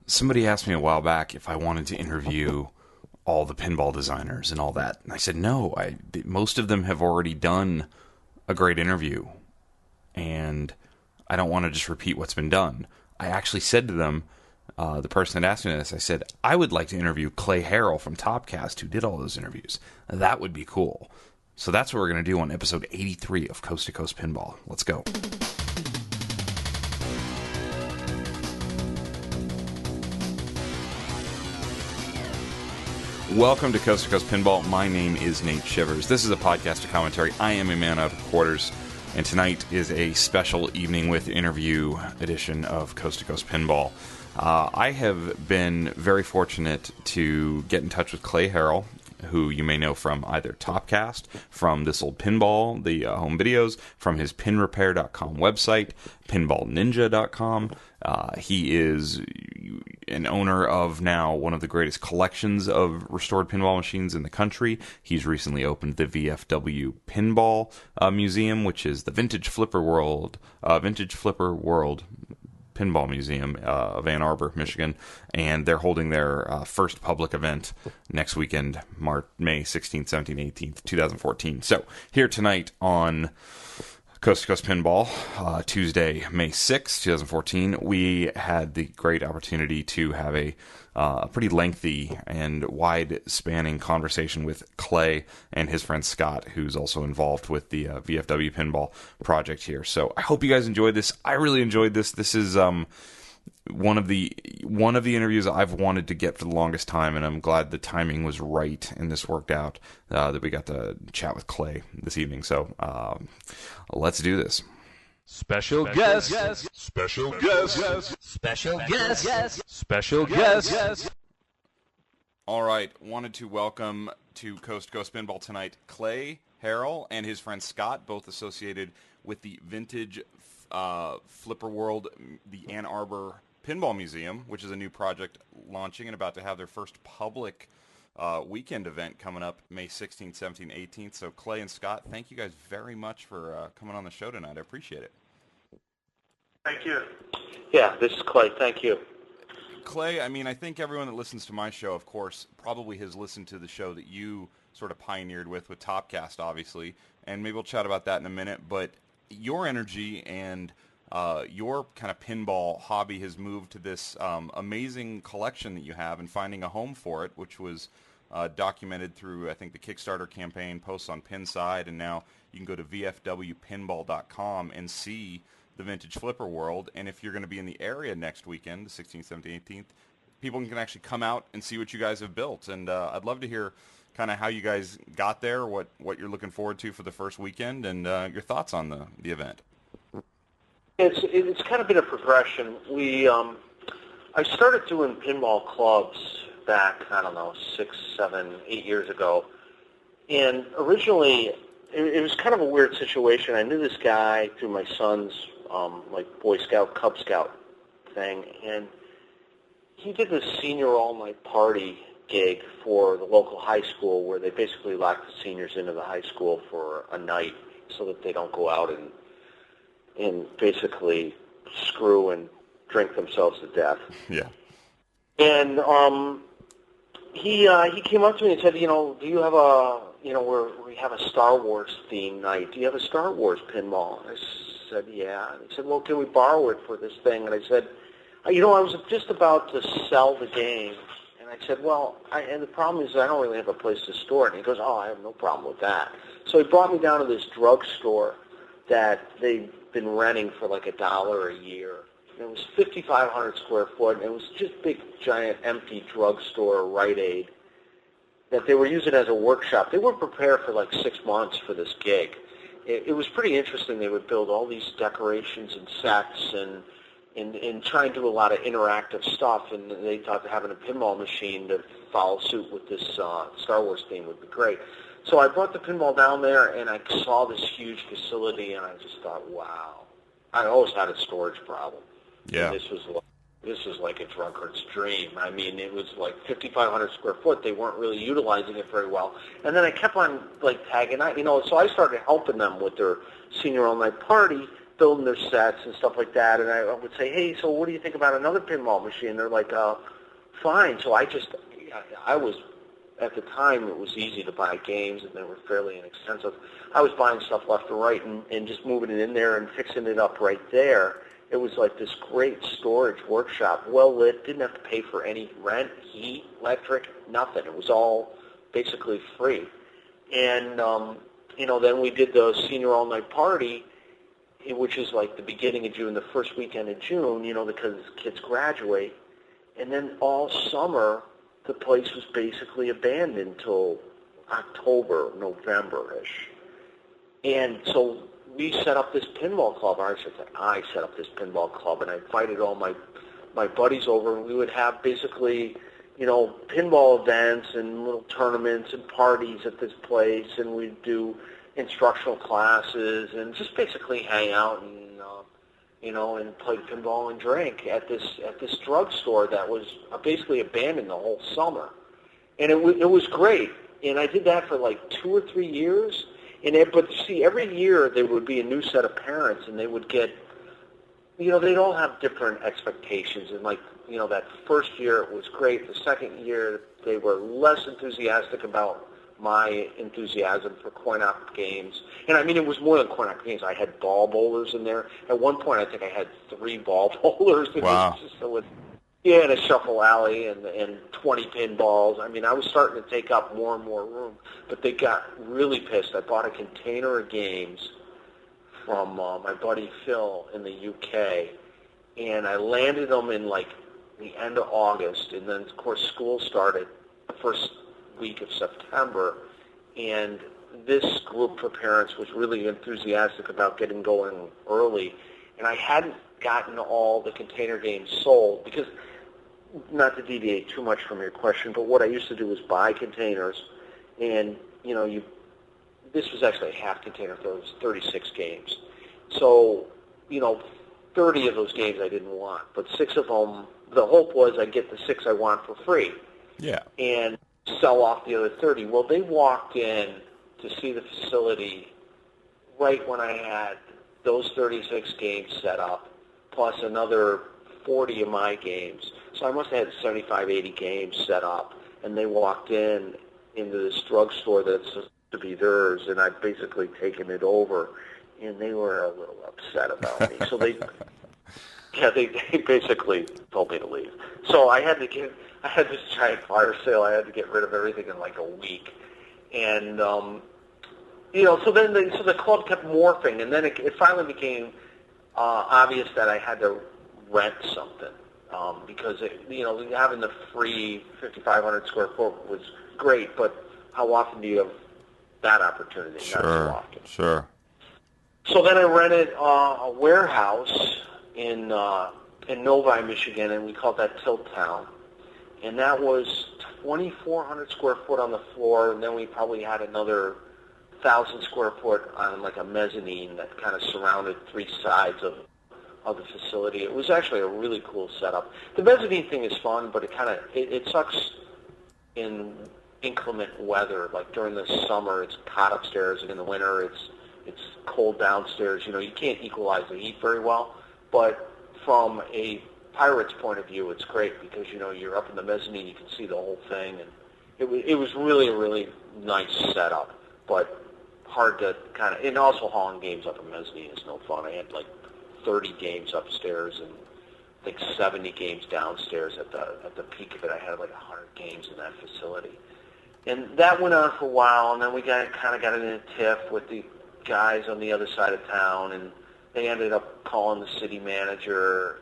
somebody asked me a while back if I wanted to interview all the pinball designers and all that. And I said, no, most of them have already done a great interview. And I don't want to just repeat what's been done. I actually said to them, the person that asked me this, I said, I would like to interview Clay Harrell from Topcast, who did all those interviews. That would be cool. So that's what we're going to do on episode 83 of Coast to Coast Pinball. Let's go. Welcome to Coast Pinball. My name is Nate Shivers. This is a podcast of commentary. I am a man out of quarters, and tonight is a special evening with interview edition of Coast Pinball. I have been very fortunate to get in touch with Clay Harrell, who you may know from either Topcast, from This Old Pinball, the home videos, from his pinrepair.com website, pinballninja.com. He is an owner of now one of the greatest collections of restored pinball machines in the country. He's recently opened the VFW Pinball Museum, which is the Vintage Flipper World Pinball Museum of Ann Arbor, Michigan, and they're holding their first public event next weekend, May 16th, 17th, 18th, 2014. So here tonight on Coast to Coast Pinball, Tuesday, May 6th, 2014, we had the great opportunity to have a pretty lengthy and wide-spanning conversation with Clay and his friend Scott, who's also involved with the VFW Pinball project here. So I hope you guys enjoyed this. I really enjoyed this. This is one of the interviews I've wanted to get for the longest time, and I'm glad the timing was right and this worked out, that we got to chat with Clay this evening. So let's do this. Special guest. All right, wanted to welcome to Coast Pinball tonight Clay Harrell and his friend Scott, both associated with the Vintage Flipper World, the Ann Arbor Pinball Museum, which is a new project launching and about to have their first public weekend event coming up May 16th, 17th, 18th. So Clay and Scott, thank you guys very much for coming on the show tonight. I appreciate it. Thank you. Yeah, this is Clay. Thank you. Clay, I mean, I think everyone that listens to my show, of course, probably has listened to the show that you sort of pioneered with Topcast, obviously, and maybe we'll chat about that in a minute, but your energy and your kind of pinball hobby has moved to this amazing collection that you have and finding a home for it, which was documented through, I think, the Kickstarter campaign, posts on Pinside, and now you can go to vfwpinball.com and see the Vintage Flipper World. And if you're going to be in the area next weekend, the 16th, 17th, 18th, people can actually come out and see what you guys have built. And I'd love to hear kind of how you guys got there, what you're looking forward to for the first weekend, and your thoughts on the event. It's kind of been a progression. I started doing pinball clubs back, 6, 7, 8 years ago. And originally, it was kind of a weird situation. I knew this guy through my son's Boy Scout, Cub Scout thing, and he did this senior all-night party gig for the local high school where they basically lock the seniors into the high school for a night so that they don't go out and basically screw and drink themselves to death. Yeah. And he came up to me and said, do you have we have a Star Wars theme night. Do you have a Star Wars pinball? And I said, yeah. And he said, well, can we borrow it for this thing? And I said, I was just about to sell the game. And I said, well, and the problem is I don't really have a place to store it. And he goes, oh, I have no problem with that. So he brought me down to this drugstore that they've been renting for like $1 a year. And it was 5,500 square foot, and it was just big, giant, empty drugstore, Rite Aid, that they were using as a workshop. They weren't prepared for like 6 months for this gig. It was pretty interesting. They would build all these decorations and sets and try and do a lot of interactive stuff, and they thought that having a pinball machine to follow suit with this Star Wars theme would be great. So I brought the pinball down there, and I saw this huge facility, and I just thought, wow. I always had a storage problem. Yeah. And this was like a drunkard's dream. I mean, it was like 5,500 square foot. They weren't really utilizing it very well. And then I kept on tagging out, so I started helping them with their senior all-night party, building their sets and stuff like that, and I would say, hey, so what do you think about another pinball machine? They're like, fine. So I was, at the time, it was easy to buy games, and they were fairly inexpensive. I was buying stuff left and right and just moving it in there and fixing it up right there. It was like this great storage workshop, well lit, didn't have to pay for any rent, heat, electric, nothing. It was all basically free. And, then we did the senior all-night party, which is like the beginning of June, the first weekend of June, because kids graduate. And then all summer, the place was basically abandoned until October, November-ish. And so we set up this pinball club. I set up this pinball club, and I invited all my buddies over, and we would have basically, pinball events and little tournaments and parties at this place, and we'd do instructional classes and just basically hang out and and play pinball and drink at this drugstore that was basically abandoned the whole summer, and it was great. And I did that for like 2 or 3 years. But see, every year there would be a new set of parents, and they would get, they'd all have different expectations. And that first year it was great. The second year they were less enthusiastic about my enthusiasm for coin-op games. And I mean, it was more than coin-op games. I had ball bowlers in there. At one point, I think I had 3 ball bowlers. Wow. And a shuffle alley and 20 pinballs. I mean, I was starting to take up more and more room. But they got really pissed. I bought a container of games from my buddy Phil in the UK, and I landed them in the end of August. And then, of course, school started the first week of September, and this group of parents was really enthusiastic about getting going early, and I hadn't gotten all the container games sold because, not to deviate too much from your question, but what I used to do was buy containers, and this was actually a half container, so it was 36 games. So 30 of those games I didn't want, but 6 of them, the hope was I'd get the 6 I want for free. Yeah. And sell off the other 30. Well, they walked in to see the facility right when I had those 36 games set up, plus another 40 of my games. So I must have had 75, 80 games set up, and they walked into this drugstore that's supposed to be theirs, and I'd basically taken it over, and they were a little upset about me. So they basically told me to leave. So I had this giant fire sale. I had to get rid of everything in like a week, and so the club kept morphing, and then it finally became obvious that I had to rent something because having the free 5,500 square foot was great, but how often do you have that opportunity? Sure, not so often. Sure. So then I rented a warehouse in Novi, Michigan, and we called that Tilt Town. And that was 2,400 square foot on the floor, and then we probably had another 1,000 square foot on like a mezzanine that kind of surrounded 3 sides of the facility. It was actually a really cool setup. The mezzanine thing is fun, but it sucks in inclement weather. Like during the summer, it's hot upstairs, and in the winter, it's cold downstairs. You can't equalize the heat very well, but from a pirate's point of view, it's great because you're up in the mezzanine, you can see the whole thing, and it was really a really nice setup, but hard to and also hauling games up a mezzanine is no fun. I had like 30 games upstairs and I think 70 games downstairs. At the peak of it, I had like 100 games in that facility, and that went on for a while, and then we got in a tiff with the guys on the other side of town, and they ended up calling the city manager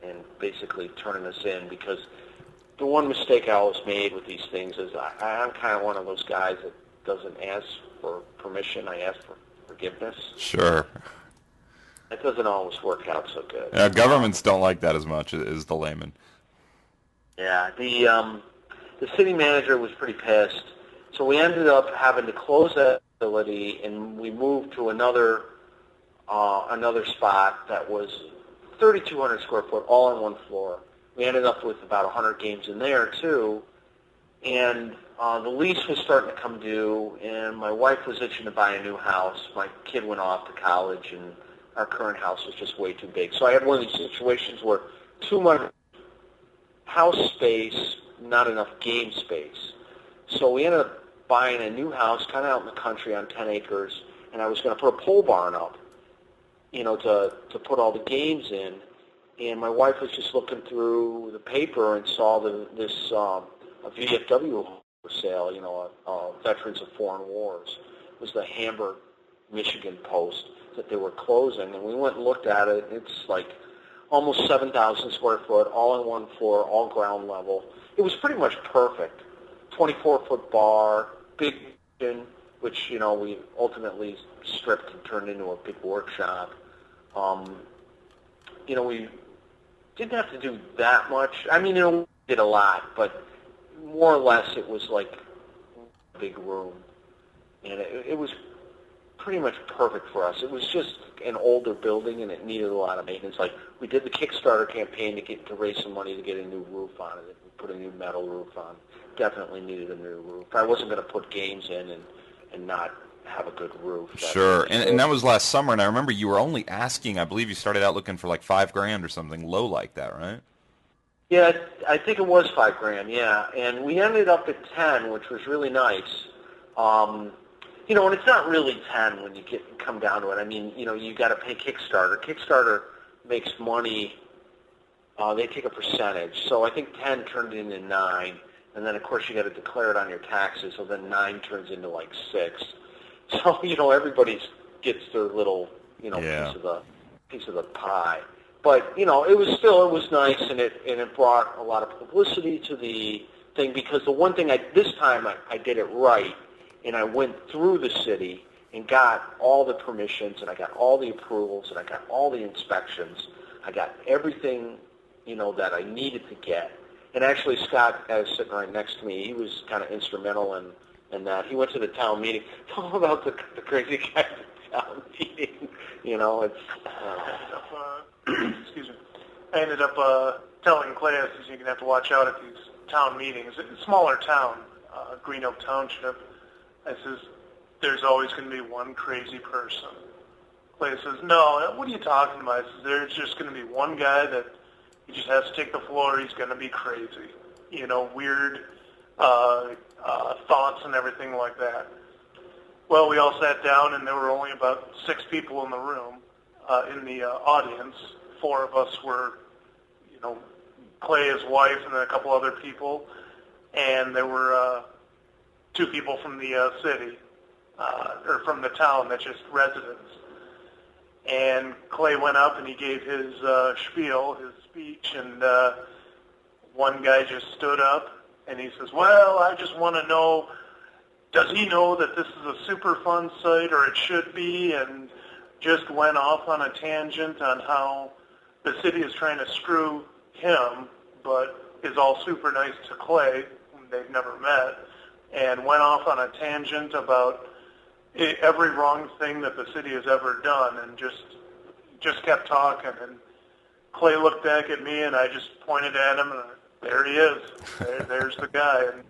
and basically turning us in, because the one mistake I always made with these things is I'm kind of one of those guys that doesn't ask for permission. I ask for forgiveness. Sure. It doesn't always work out so good. Yeah, governments don't like that as much as the layman. Yeah, the city manager was pretty pissed, so we ended up having to close that facility, and we moved to another spot that was 3,200 square foot, all on one floor. We ended up with about 100 games in there, too. And the lease was starting to come due, and my wife was itching to buy a new house. My kid went off to college, and our current house was just way too big. So I had one of these situations where too much house space, not enough game space. So we ended up buying a new house kind of out in the country on 10 acres, and I was going to put a pole barn up, to put all the games in. And my wife was just looking through the paper and saw this a VFW for sale, Veterans of Foreign Wars. It was the Hamburg, Michigan Post that they were closing, and we went and looked at it. It's like almost 7,000 square foot, all on one floor, all ground level. It was pretty much perfect. 24-foot bar, big kitchen, which, we ultimately stripped and turned into a big workshop. We didn't have to do that much. I mean, we did a lot, but more or less it was like a big room. And it was pretty much perfect for us. It was just an older building, and it needed a lot of maintenance. Like, we did the Kickstarter campaign to raise some money to get a new roof on it. We put a new metal roof on. Definitely needed a new roof. I wasn't going to put games in and not have a good roof. Sure, and that was last summer, and I remember you were only asking, I believe you started out looking for like $5,000 or something low like that, right? Yeah, I think it was $5,000, yeah. And we ended up at 10, which was really nice. And it's not really 10 when you come down to it. I mean, you got to pay Kickstarter. Kickstarter makes money. They take a percentage. So I think 10 turned into 9. And then, of course, you got to declare it on your taxes. So then 9 turns into like 6. So, everybody gets their little, piece of the pie. But, it was nice, and it brought a lot of publicity to the thing, because the one thing this time I did it right, and I went through the city and got all the permissions, and I got all the approvals, and I got all the inspections. I got everything, that I needed to get. And actually, Scott, who's sitting right next to me, he was kind of instrumental in that. He went to the town meeting. Tell him about the crazy guy at the town meeting. Excuse me. I ended up telling Clay, I says, you're going to have to watch out at these town meetings. It's a smaller town, Green Oak Township. I says, there's always going to be one crazy person. Clay says, no, what are you talking about? I says, there's just going to be one guy that he just has to take the floor. He's going to be crazy. Weird thoughts and everything like that. Well, we all sat down, and there were only about 6 people in the room, in the audience. 4 of us were, Clay, his wife, and then a couple other people. And there were 2 people from the city, or from the town, that's just residents. And Clay went up and he gave his spiel, his speech, and one guy just stood up and he says, well, I just want to know, does he know that this is a Superfund site, or it should be? And just went off on a tangent on how the city is trying to screw him, but is all super nice to Clay, whom they've never met, and went off on a tangent about every wrong thing that the city has ever done, and just kept talking. And Clay looked back at me, and I just pointed at him, and there he is. There's the guy. And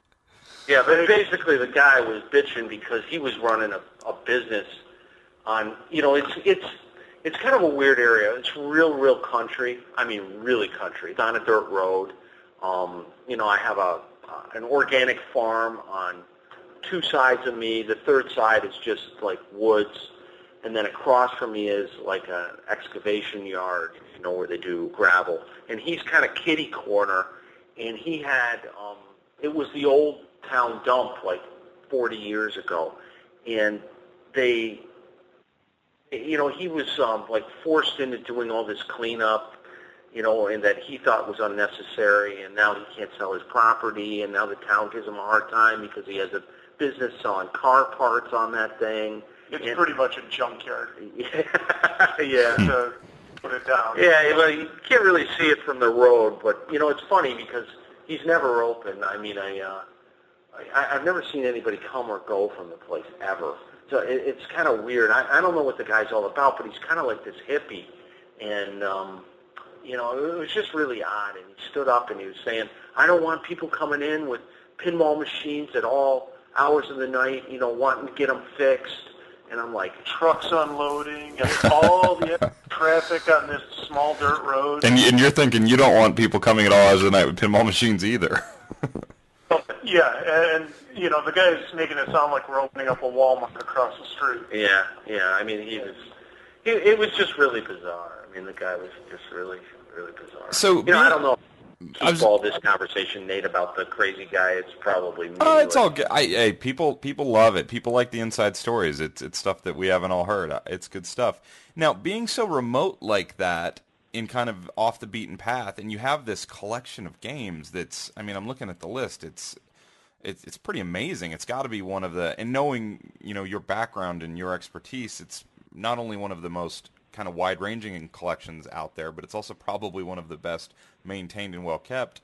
yeah, but basically the guy was bitching because he was running a business on, it's kind of a weird area. It's real country. I mean, really country. It's on a dirt road. I have an organic farm on 2 sides of me. The third side is just like woods, and then across from me is like an excavation yard, where they do gravel. And he's kind of kitty corner, and he had it was the old town dump like 40 years ago, and he was like forced into doing all this cleanup, and that he thought was unnecessary, and now he can't sell his property, and now the town gives him a hard time because he has a business selling car parts on that thing. It's pretty much a junkyard. Yeah. To put it down. Yeah, but you can't really see it from the road, but, it's funny because he's never open. I mean, I've never seen anybody come or go from the place ever. So it's kind of weird. I don't know what the guy's all about, but he's kind of like this hippie. And, it was just really odd. And he stood up and he was saying, I don't want people coming in with pinball machines at all hours of the night, wanting to get them fixed. And I'm like, trucks unloading and all the traffic on this small dirt road. And you're thinking you don't want people coming at all hours of the night with pinball machines either. Yeah, and the guy's making it sound like we're opening up a Walmart across the street. yeah. I mean, it was just really bizarre. I mean, the guy was just really, really bizarre. So I don't know. Keep all this conversation, Nate, about the crazy guy. It's probably me. It's all good. Hey, people love it. People like the inside stories. It's stuff that we haven't all heard. It's good stuff. Now, being so remote like that, in kind of off the beaten path, and you have this collection of games that's, I mean, I'm looking at the list. It's pretty amazing. It's got to be one of the, and knowing your background and your expertise, it's not only one of the most kind of wide-ranging collections out there, but it's also probably one of the best maintained and well kept.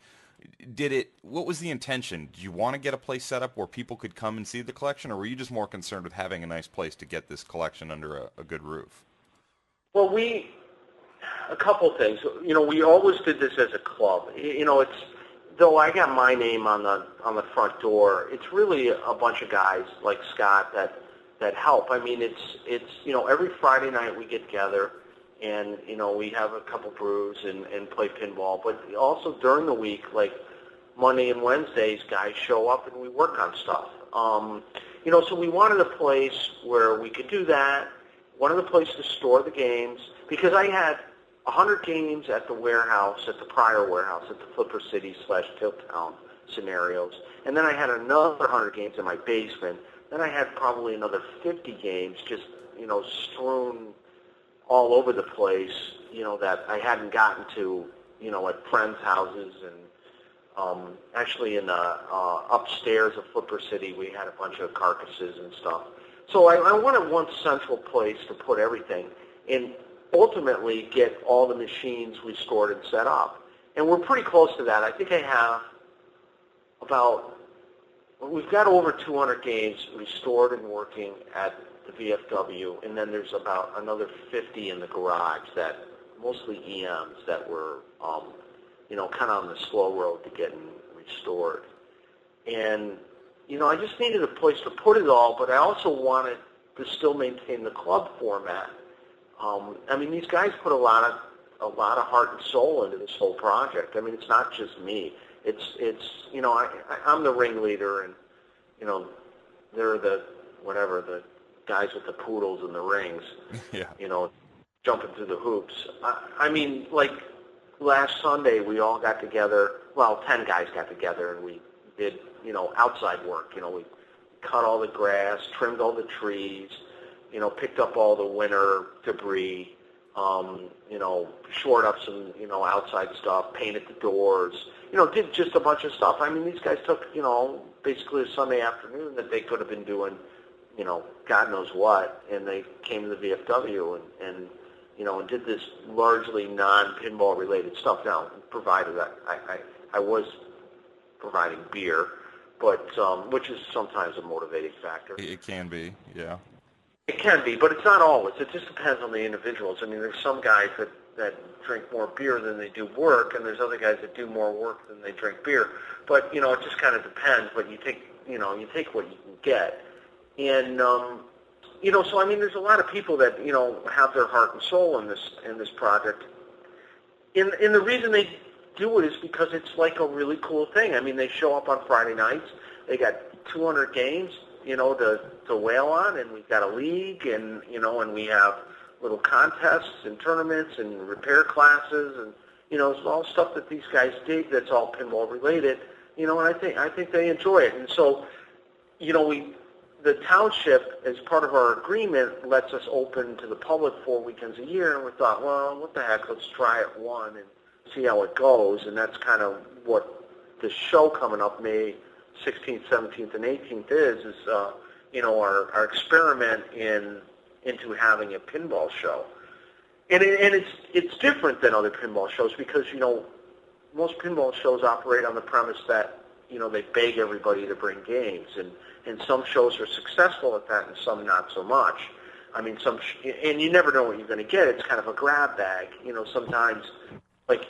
What was the intention? Did you want to get a place set up where people could come and see the collection, or were you just more concerned with having a nice place to get this collection under a good roof? Well, a couple things. We always did this as a club. It's, though I got my name on the front door, it's really a bunch of guys like Scott that help. I mean, it's every Friday night we get together and, we have a couple brews and play pinball. But also during the week, like Monday and Wednesdays, guys show up and we work on stuff. So we wanted a place where we could do that, wanted a place to store the games, because I had 100 games at the warehouse, at the prior warehouse, at the Flipper City / Tiltown scenarios. And then I had another 100 games in my basement. Then I had probably another 50 games just, strewn all over the place, that I hadn't gotten to, at friends' houses. And actually in upstairs of Flipper City, we had a bunch of carcasses and stuff. So I wanted one central place to put everything and ultimately get all the machines restored and set up. And we're pretty close to that. I think I have we've got over 200 games restored and working at the VFW, and then there's about another 50 in the garage, that mostly EMs that were, kind of on the slow road to getting restored. And, I just needed a place to put it all, but I also wanted to still maintain the club format. I mean, these guys put a lot of heart and soul into this whole project. I mean, it's not just me. It's I'm the ringleader, and they're the guys with the poodles and the rings. Yeah. Jumping through the hoops. I mean, like last Sunday, we all got together. Well, 10 guys got together, and we did outside work. We cut all the grass, trimmed all the trees. Picked up all the winter debris, shored up some, outside stuff, painted the doors, did just a bunch of stuff. I mean, these guys took, basically a Sunday afternoon that they could have been doing, God knows what, and they came to the VFW and did this largely non-pinball related stuff. Now, provided that I was providing beer, but which is sometimes a motivating factor. It can be, yeah. It can be, but it's not always. It just depends on the individuals. I mean, there's some guys that drink more beer than they do work, and there's other guys that do more work than they drink beer. But, it just kind of depends, but you take what you can get. And, so, I mean, there's a lot of people that, have their heart and soul in this project. And the reason they do it is because it's like a really cool thing. I mean, they show up on Friday nights. They got 200 games, to whale on, and we've got a league, and and we have little contests and tournaments and repair classes, and it's all stuff that these guys dig. That's all pinball related, and I think they enjoy it. And so, the township, as part of our agreement, lets us open to the public 4 weekends a year, and we thought, well, what the heck? Let's try it one and see how it goes. And that's kind of what the show coming up May 16th, 17th, and 18th is our experiment into having a pinball show. And it's different than other pinball shows because, most pinball shows operate on the premise that, they beg everybody to bring games. And some shows are successful at that and some not so much. I mean, and you never know what you're going to get. It's kind of a grab bag. Sometimes, like,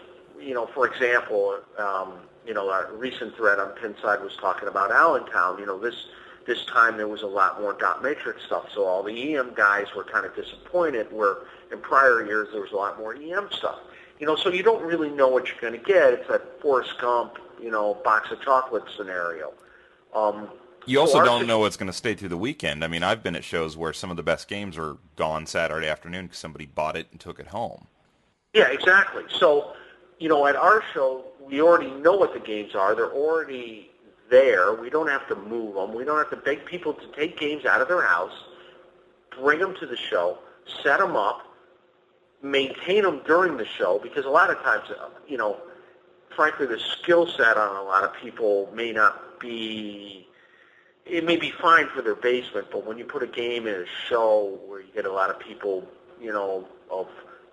for example, our recent thread on Pinside was talking about Allentown. this time there was a lot more dot matrix stuff, so all the EM guys were kind of disappointed, where in prior years there was a lot more EM stuff. So you don't really know what you're going to get. It's that Forrest Gump, box of chocolate scenario. You also don't know what's going to stay through the weekend. I mean, I've been at shows where some of the best games are gone Saturday afternoon because somebody bought it and took it home. Yeah, exactly. So, at our show, we already know what the games are. They're already there. We don't have to move them. We don't have to beg people to take games out of their house, bring them to the show, set them up, maintain them during the show, because a lot of times, frankly, the skill set on a lot of people may not be, it may be fine for their basement, but when you put a game in a show where you get a lot of people, of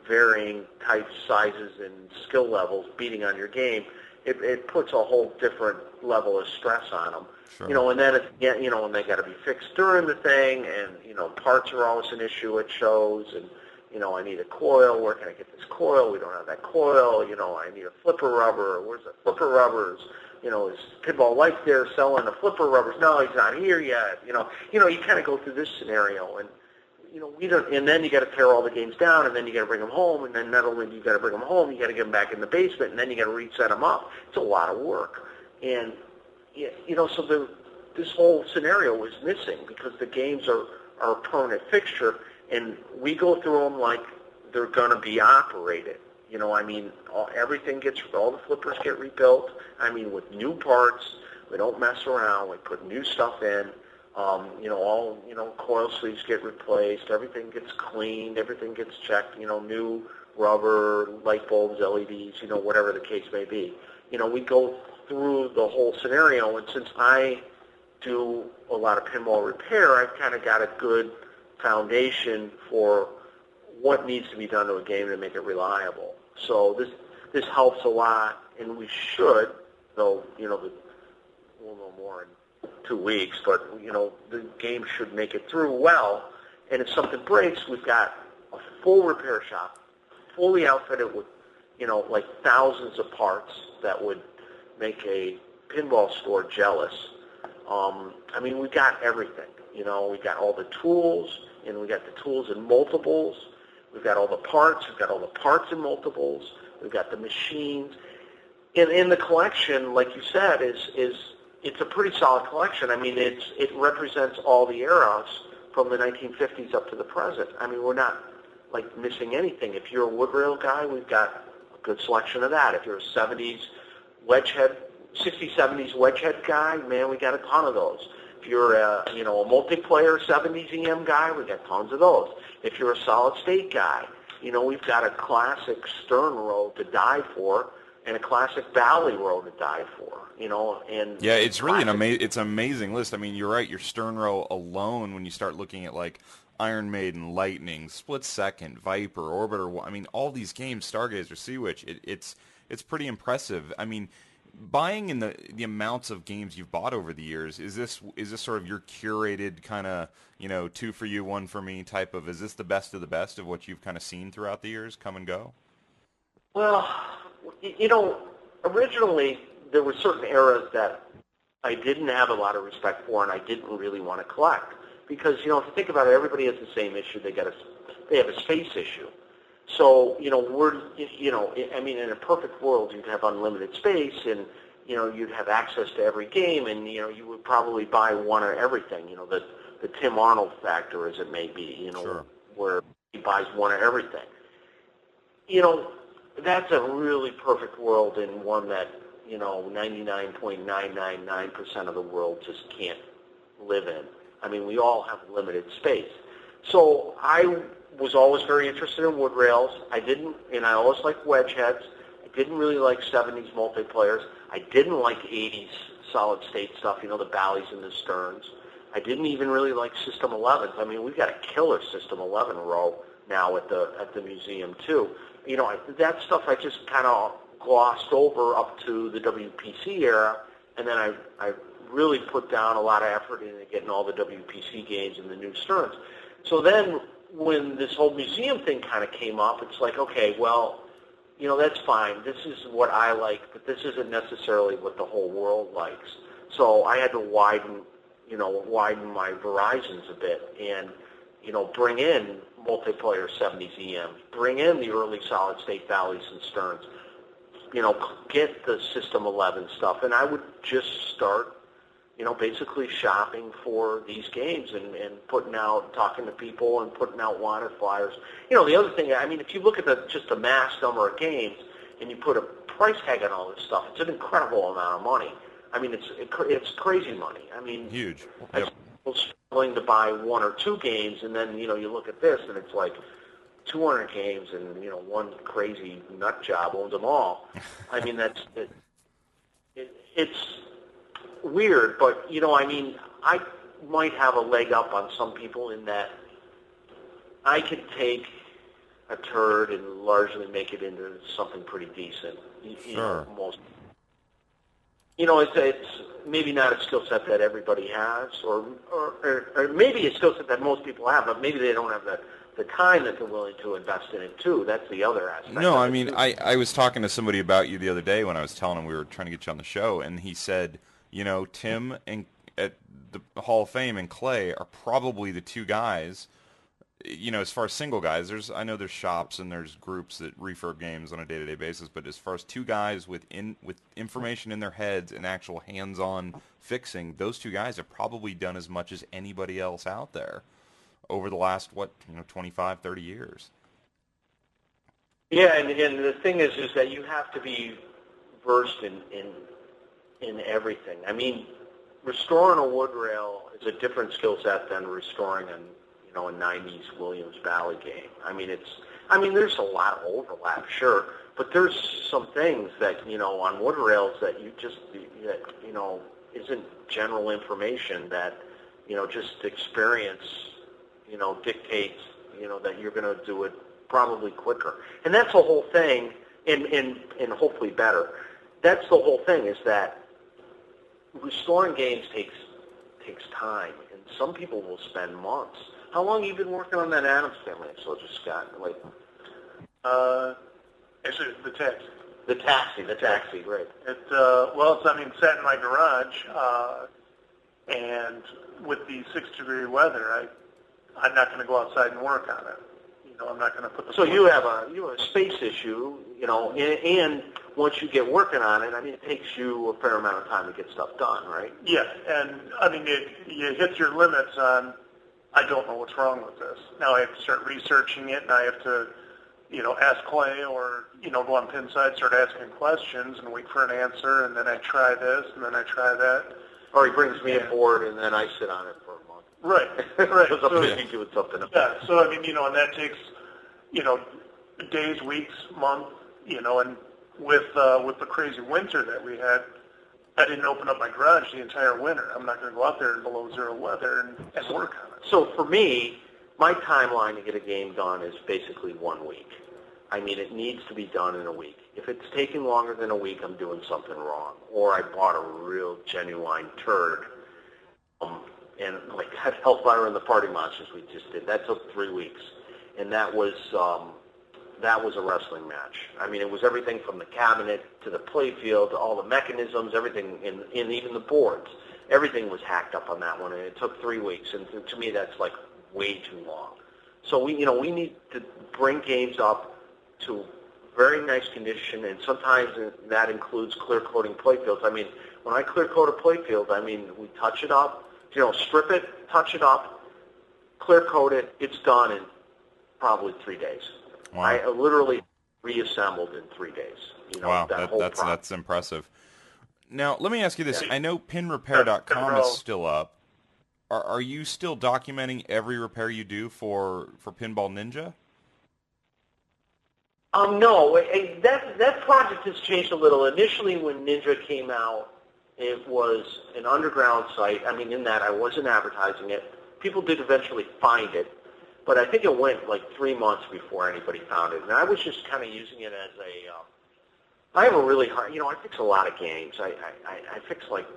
varying types, sizes, and skill levels beating on your game, it puts a whole different level of stress on them. Sure. And then, and they got to be fixed during the thing, and, parts are always an issue at shows, and, I need a coil. Where can I get this coil? We don't have that coil. I need a flipper rubber. Where's the flipper rubbers? Is Pinball Life there selling the flipper rubbers? No, he's not here yet. You kind of go through this scenario, and we don't. And then you got to tear all the games down, and then you got to bring them home, and then not only do you got to bring them home, you got to get them back in the basement, and then you got to reset them up. It's a lot of work, and so this whole scenario is missing because the games are a permanent fixture. And we go through them like they're going to be operated. Everything all the flippers get rebuilt. With new parts. We don't mess around. We put new stuff in. All coil sleeves get replaced. Everything gets cleaned. Everything gets checked. New rubber, light bulbs, LEDs. Whatever the case may be. We go through the whole scenario. And since I do a lot of pinball repair, I've kind of got a good foundation for what needs to be done to a game to make it reliable. So this helps a lot, and we should, though, we'll know more in 2 weeks, but, the game should make it through well. And if something breaks, we've got a full repair shop, fully outfitted with, like thousands of parts that would make a pinball store jealous. We've got everything. We've got all the tools, and we got the tools in multiples. We've got all the parts. We've got all the parts in multiples. We've got the machines. And in the collection, like you said, it's a pretty solid collection. It represents all the eras from the 1950s up to the present. We're not like missing anything. If you're a wood rail guy, we've got a good selection of that. If you're a 70s wedge head, 60s, 70s wedge head guy, man, we got a ton of those. If you're a multiplayer 70s EM guy, we got tons of those. If you're a solid state guy, we've got a classic Stern row to die for and a classic Bally row to die for. And yeah, it's really it's an amazing list. You're right. Your Stern row alone, when you start looking at like Iron Maiden, Lightning, Split Second, Viper, Orbiter, all these games, Stargazer, Sea Witch, it's pretty impressive. Buying in the amounts of games you've bought over the years, is this sort of your curated kind of, 2 for you, 1 for me type of, is this the best of the best of what you've kind of seen throughout the years come and go? Well, originally there were certain eras that I didn't have a lot of respect for and I didn't really want to collect. Because, if you think about it, everybody has the same issue. They have a space issue. So, in a perfect world, you'd have unlimited space, and, you'd have access to every game, and, you would probably buy one of everything, the Tim Arnold factor, as it may be, Sure. Where he buys one of everything. That's a really perfect world, and one that, 99.999% of the world just can't live in. We all have limited space. So I was always very interested in wood rails. I always liked wedge heads. I didn't really like 70s multiplayers. I didn't like 80s solid state stuff, the Bally's and the Sterns. I didn't even really like System 11s. We've got a killer System 11 row now at the museum too. That stuff I just kind of glossed over up to the WPC era, and then I really put down a lot of effort into getting all the WPC games and the new Sterns. So then when this whole museum thing kind of came up, it's like, okay, well, that's fine. This is what I like, but this isn't necessarily what the whole world likes. So I had to widen, widen my horizons a bit and, bring in multiplayer 70s EMs, bring in the early solid-state Valleys and Sterns, get the System 11 stuff. And I would just start, basically shopping for these games and talking to people and putting out wanted flyers. The other thing, if you look at just the mass number of games and you put a price tag on all this stuff, it's an incredible amount of money. It's crazy money. Huge. Yep. People struggling to buy one or two games, and then, you look at this and it's like 200 games and, one crazy nut job owns them all. It's weird, but, I might have a leg up on some people in that I could take a turd and largely make it into something pretty decent. Sure. It's maybe not a skill set that everybody has, or maybe a skill set that most people have, but maybe they don't have the time that they're willing to invest in it, too. That's the other aspect. No, I was talking to somebody about you the other day when I was telling him we were trying to get you on the show, and he said, Tim and at the Hall of Fame and Clay are probably the two guys, as far as single guys, I know there's shops and there's groups that refurb games on a day-to-day basis, but as far as two guys with information in their heads and actual hands-on fixing, those two guys have probably done as much as anybody else out there over the last, 25, 30 years. Yeah, and the thing is that you have to be versed in everything. Restoring a wood rail is a different skill set than restoring a 90s Williams Valley game. There's a lot of overlap, sure, but there's some things that, on wood rails that isn't general information that, just experience, dictates, that you're going to do it probably quicker. And that's the whole thing, and hopefully better. That's the whole thing, is that restoring games takes time, and some people will spend months. How long have you been working on that Addams Family Soldier, Scott? Actually, the taxi. The taxi, right. It sat in my garage, and with the 6-degree weather, I'm not going to go outside and work on it. I'm not going to put the... So you have a space issue, and once you get working on it, it takes you a fair amount of time to get stuff done, right? Yeah, and you hit your limits on, I don't know what's wrong with this. Now I have to start researching it, and I have to, ask Clay or, go on Pinside, start asking questions and wait for an answer, and then I try this, and then I try that. Or he brings me aboard, and then I sit on it for a month. Right. Because I'm busy doing something else. Yeah, so, and that takes, days, weeks, months, and with the crazy winter that we had, I didn't open up my garage the entire winter. I'm not going to go out there in below zero weather and work on it. So for me, my timeline to get a game done is basically 1 week. It needs to be done in a week. If it's taking longer than a week, I'm doing something wrong. Or I bought a real genuine turd. And like that Hellfire and the Party Monsters we just did, that took 3 weeks. And that was a wrestling match. It was everything from the cabinet to the playfield to all the mechanisms, everything, and even the boards. Everything was hacked up on that one, and it took 3 weeks. And to me, that's like way too long. So we need to bring games up to very nice condition, and sometimes that includes clear coating playfields. When I clear coat a playfield, we touch it up, strip it, touch it up, clear coat it. It's done in probably 3 days. Wow. I literally reassembled in 3 days. Wow, that's impressive. Now, let me ask you this. I know pinrepair.com is still up. Are you still documenting every repair you do for Pinball Ninja? No. That project has changed a little. Initially, when Ninja came out, it was an underground site. In that I wasn't advertising it. People did eventually find it. But I think it went like 3 months before anybody found it. And I was just kind of using it as I have a really hard, I fix a lot of games. I fix like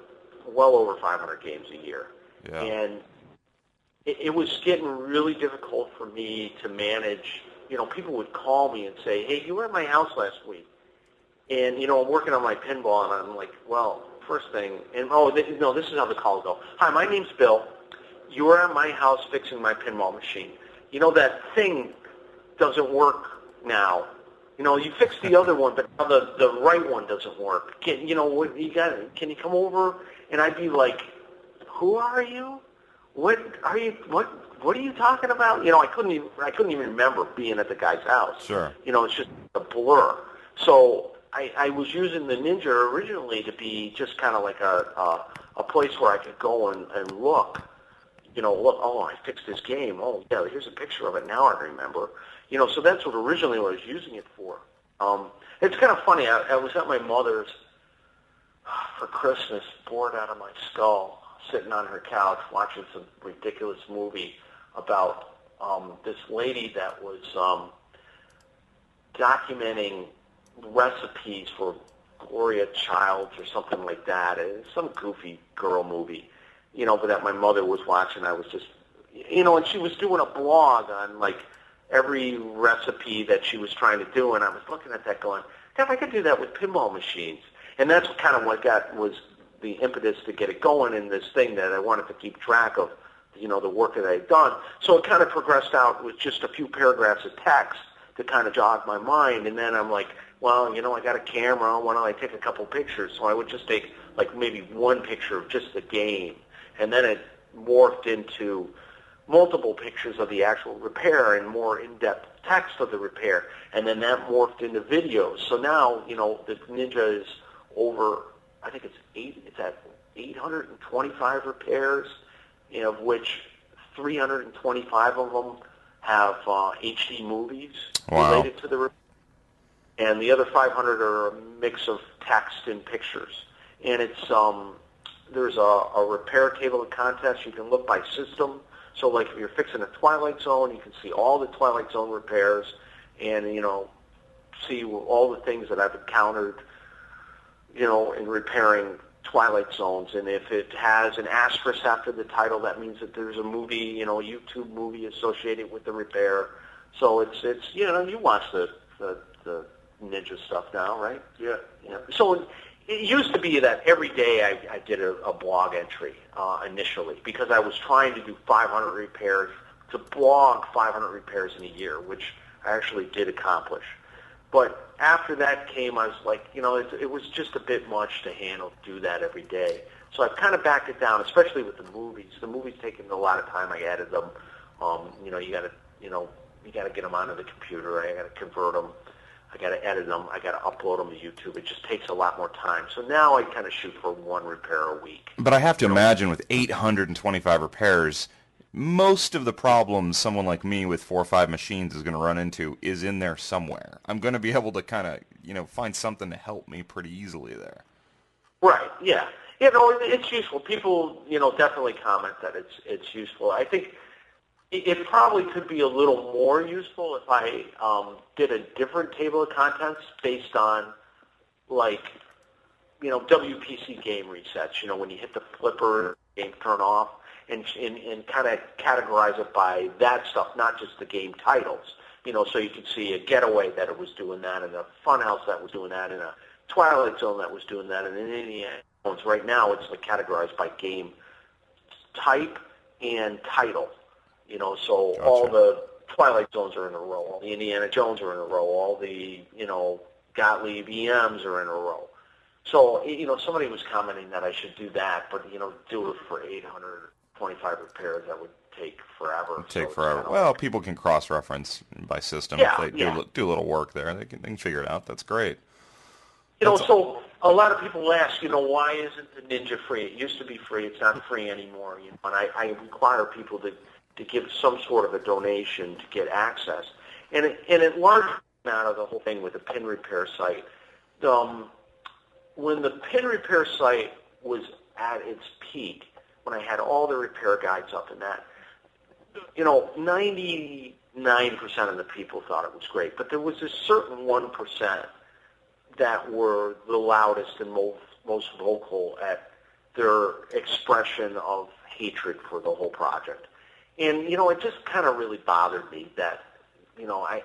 well over 500 games a year. Yeah. And it was getting really difficult for me to manage. People would call me and say, hey, you were at my house last week. And, I'm working on my pinball. And I'm like, well, first thing, and no, this is how the calls go. Hi, my name's Bill. You are at my house fixing my pinball machine. You know, that thing doesn't work now. You know, you fixed the other one, but now the right one doesn't work. Can you come over? And I'd be like, who are you? What are you talking about? You know, I couldn't even remember being at the guy's house. Sure. You know, it's just a blur. So I was using the Ninja originally to be just kind of like a place where I could go and look. You know, look, oh, I fixed this game. Oh, yeah, here's a picture of it. Now I remember. You know, so that's what originally what I was using it for. It's kind of funny. I was at my mother's for Christmas, bored out of my skull, sitting on her couch watching some ridiculous movie about this lady that was documenting recipes for Gloria Childs or something like that. It's some goofy girl movie, you know, but that my mother was watching. I was just, you know, and she was doing a blog on, like, every recipe that she was trying to do, and I was looking at that going, if I could do that with pinball machines. And that's kind of what was the impetus to get it going in this thing that I wanted to keep track of, you know, the work that I had done. So it kind of progressed out with just a few paragraphs of text to kind of jog my mind, and then I'm like, well, you know, I got a camera, why don't I take a couple pictures? So I would just take, like, maybe one picture of just the game, and then it morphed into multiple pictures of the actual repair and more in-depth text of the repair, and then that morphed into videos. So now, you know, the Ninja is over, I think it's at 825 repairs, you know, of which 325 of them have HD movies related to the repair, and the other 500 are a mix of text and pictures. And it's there's a repair table of contents. You can look by system. So, like, if you're fixing a Twilight Zone, you can see all the Twilight Zone repairs and, you know, see all the things that I've encountered, you know, in repairing Twilight Zones. And if it has an asterisk after the title, that means that there's a movie, you know, a YouTube movie associated with the repair. So it's you know, you watch the Ninja stuff now, right? Yeah. Yeah. So it used to be that every day I did a blog entry initially, because I was trying to do 500 repairs, to blog 500 repairs in a year, which I actually did accomplish. But after that came, I was like, you know, it was just a bit much to handle, to do that every day. So I've kind of backed it down, especially with the movies. The movies taking a lot of time. I added them. You know, you got to get them onto the computer. I got to convert them. I got to edit them. I got to upload them to YouTube. It just takes a lot more time. So now I kind of shoot for one repair a week. But I have to imagine with 825 repairs, most of the problems someone like me with 4 or 5 machines is going to run into is in there somewhere. I'm going to be able to kind of, you know, find something to help me pretty easily there. Right. Yeah. You know, it's useful. People, you know, definitely comment that it's useful. I think it probably could be a little more useful if I did a different table of contents based on, like, you know, WPC game resets. You know, when you hit the flipper, game turn off, and kind of categorize it by that stuff, not just the game titles. You know, so you could see a Getaway that it was doing that, and a Funhouse that was doing that, and a Twilight Zone that was doing that, and in Indiana Jones. Right now, it's like categorized by game type and title. You know, so Gotcha. All the Twilight Zones are in a row, all the Indiana Jones are in a row, all the, you know, Gottlieb EMs are in a row. So, you know, somebody was commenting that I should do that, but, you know, do it for 825 repairs, that would take forever. Take forever. Well, people can cross-reference by system. Yeah, if they do a little work there. They can figure it out. That's great. You know, so a lot of people ask, you know, why isn't the Ninja free? It used to be free. It's not free anymore. You know, and I require people to give some sort of a donation to get access. And it largely came out of the whole thing with the pin repair site. When the pin repair site was at its peak, when I had all the repair guides up and that, you know, 99% of the people thought it was great. But there was a certain 1% that were the loudest and most vocal at their expression of hatred for the whole project. And, you know, it just kind of really bothered me that, you know, I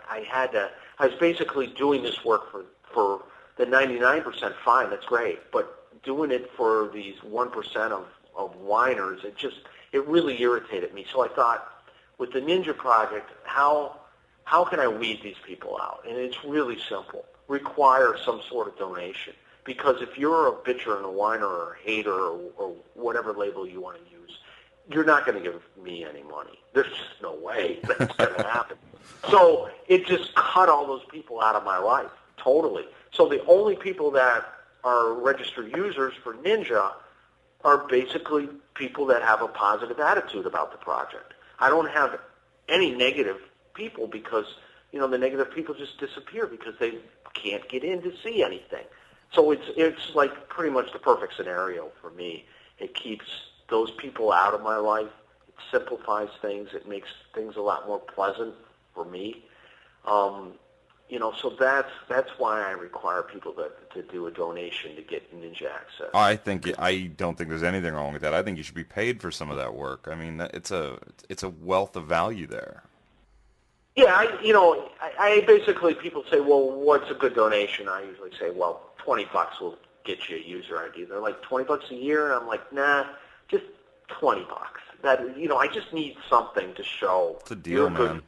was basically doing this work for the 99% fine, that's great, but doing it for these 1% of whiners, it really irritated me. So I thought, with the Ninja Project, how can I weed these people out? And it's really simple. Require some sort of donation. Because if you're a bitcher and a whiner or a hater or whatever label you want to use, you're not going to give me any money. There's just no way that's going to happen. So it just cut all those people out of my life, totally. So the only people that are registered users for Ninja are basically people that have a positive attitude about the project. I don't have any negative people because, the negative people just disappear because they can't get in to see anything. So it's like pretty much the perfect scenario for me. It keeps those people out of my life. It simplifies things. It makes things a lot more pleasant for me. So that's why I require people to do a donation to get Ninja access. I don't think there's anything wrong with that. I think you should be paid for some of that work. I mean, it's a wealth of value there. Yeah, I basically, people say, well, what's a good donation? I usually say, well, $20 will get you a user ID. They're like, $20 a year? And I'm like, nah, just $20. That, I just need something to show. It's a deal, man.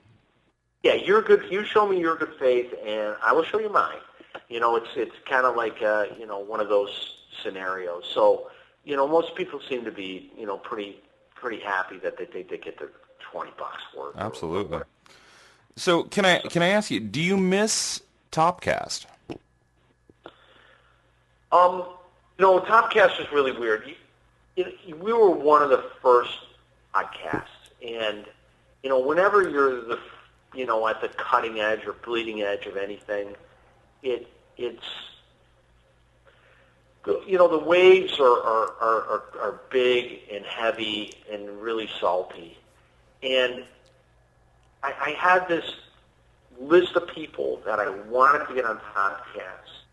Yeah, you're good. You show me your good faith, and I will show you mine. It's kind of like, one of those scenarios. So, most people seem to be, pretty happy that they think they get their $20 worth. Absolutely. So can I ask you, do you miss Topcast? Topcast is really weird. We were one of the first podcasts, and whenever you're at the cutting edge or bleeding edge of anything, it's the waves are big and heavy and really salty, and I had this list of people that I wanted to get on podcasts,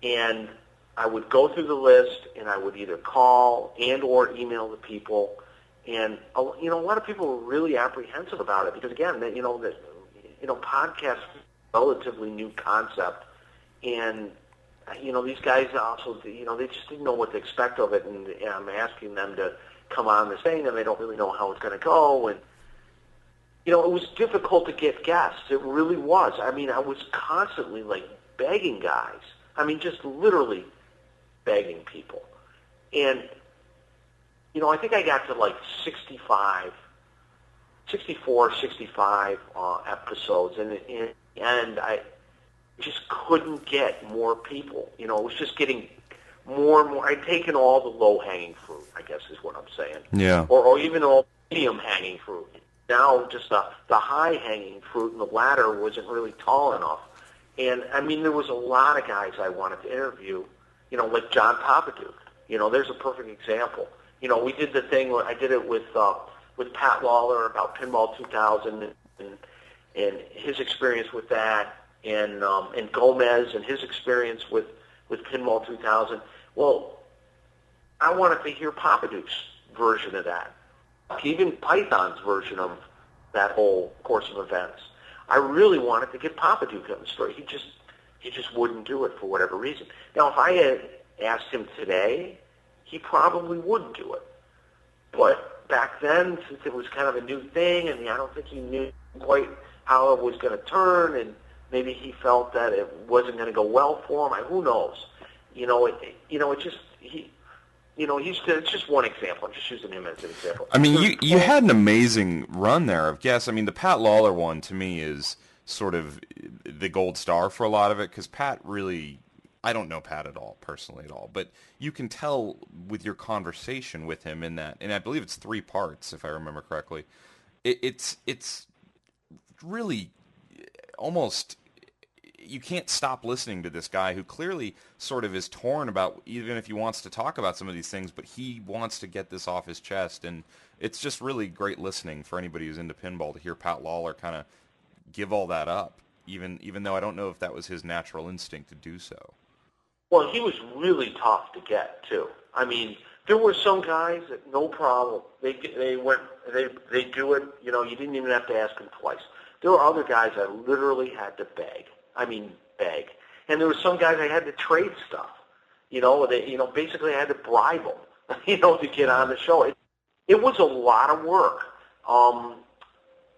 and I would go through the list, and I would either call and or email the people, and a lot of people were really apprehensive about it because, again, podcasts is a relatively new concept, and these guys also, they just didn't know what to expect of it, and I'm asking them to come on this thing, and they don't really know how it's going to go, and it was difficult to get guests. It really was. I mean, I was constantly, begging guys. I mean, just literally begging people. And, I think I got to, 64, 65 episodes. And in the end, I just couldn't get more people. It was just getting more and more. I'd taken all the low-hanging fruit, I guess is what I'm saying. Yeah. Or even all medium-hanging fruit. Now just the high-hanging fruit and the ladder wasn't really tall enough. And, I mean, there was a lot of guys I wanted to interview, like John Papaduke. There's a perfect example. We did the thing, I did it with Pat Lawler about Pinball 2000 and his experience with that, and Gomez and his experience with Pinball 2000. Well, I wanted to hear Papaduke's version of that. Even Python's version of that whole course of events. I really wanted to get Papaduke on the story. He just wouldn't do it for whatever reason. Now, if I had asked him today, he probably would do it. But back then, since it was kind of a new thing, and I don't think he knew quite how it was going to turn, and maybe he felt that it wasn't going to go well for him. Who knows? It's just one example. I'm just using him as an example. I mean, you had an amazing run there of guests. I mean, the Pat Lawler one, to me, is sort of the gold star for a lot of it, because Pat really, I don't know Pat at all, personally at all, but you can tell with your conversation with him in that, and I believe it's 3 parts, if I remember correctly. It's really almost, you can't stop listening to this guy who clearly sort of is torn about, even if he wants to talk about some of these things, but he wants to get this off his chest, and it's just really great listening for anybody who's into pinball to hear Pat Lawler kind of give all that up, even though I don't know if that was his natural instinct to do so. Well, he was really tough to get, too. I mean, there were some guys that no problem. They do it, you didn't even have to ask them twice. There were other guys I literally had to beg. I mean, beg. And there were some guys I had to trade stuff. Basically I had to bribe them, to get on the show. It was a lot of work.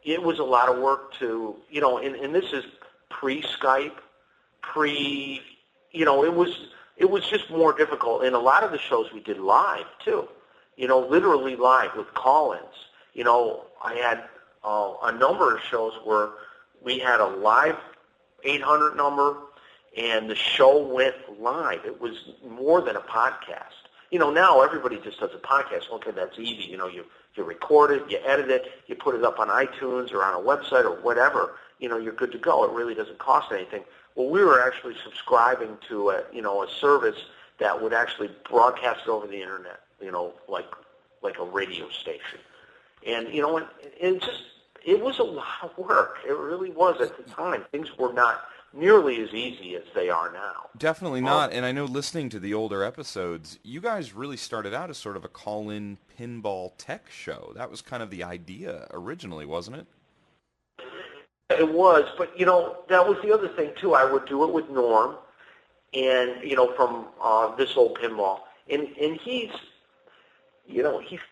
It was a lot of work to, and this is pre-Skype, it was just more difficult. And a lot of the shows we did live, too, literally live with call-ins. I had a number of shows where we had a live 800 number, and the show went live. It was more than a podcast. Now everybody just does a podcast. Okay, that's easy. You record it, you edit it, you put it up on iTunes or on a website or whatever. You're good to go. It really doesn't cost anything. Well, we were actually subscribing to a service that would actually broadcast it over the internet. Like a radio station. And it was a lot of work. It really was at the time. Things were not nearly as easy as they are now. Definitely not. And I know listening to the older episodes, you guys really started out as sort of a call-in pinball tech show. That was kind of the idea originally, wasn't it? It was, but that was the other thing too. I would do it with Norm, and from This Old Pinball, and he's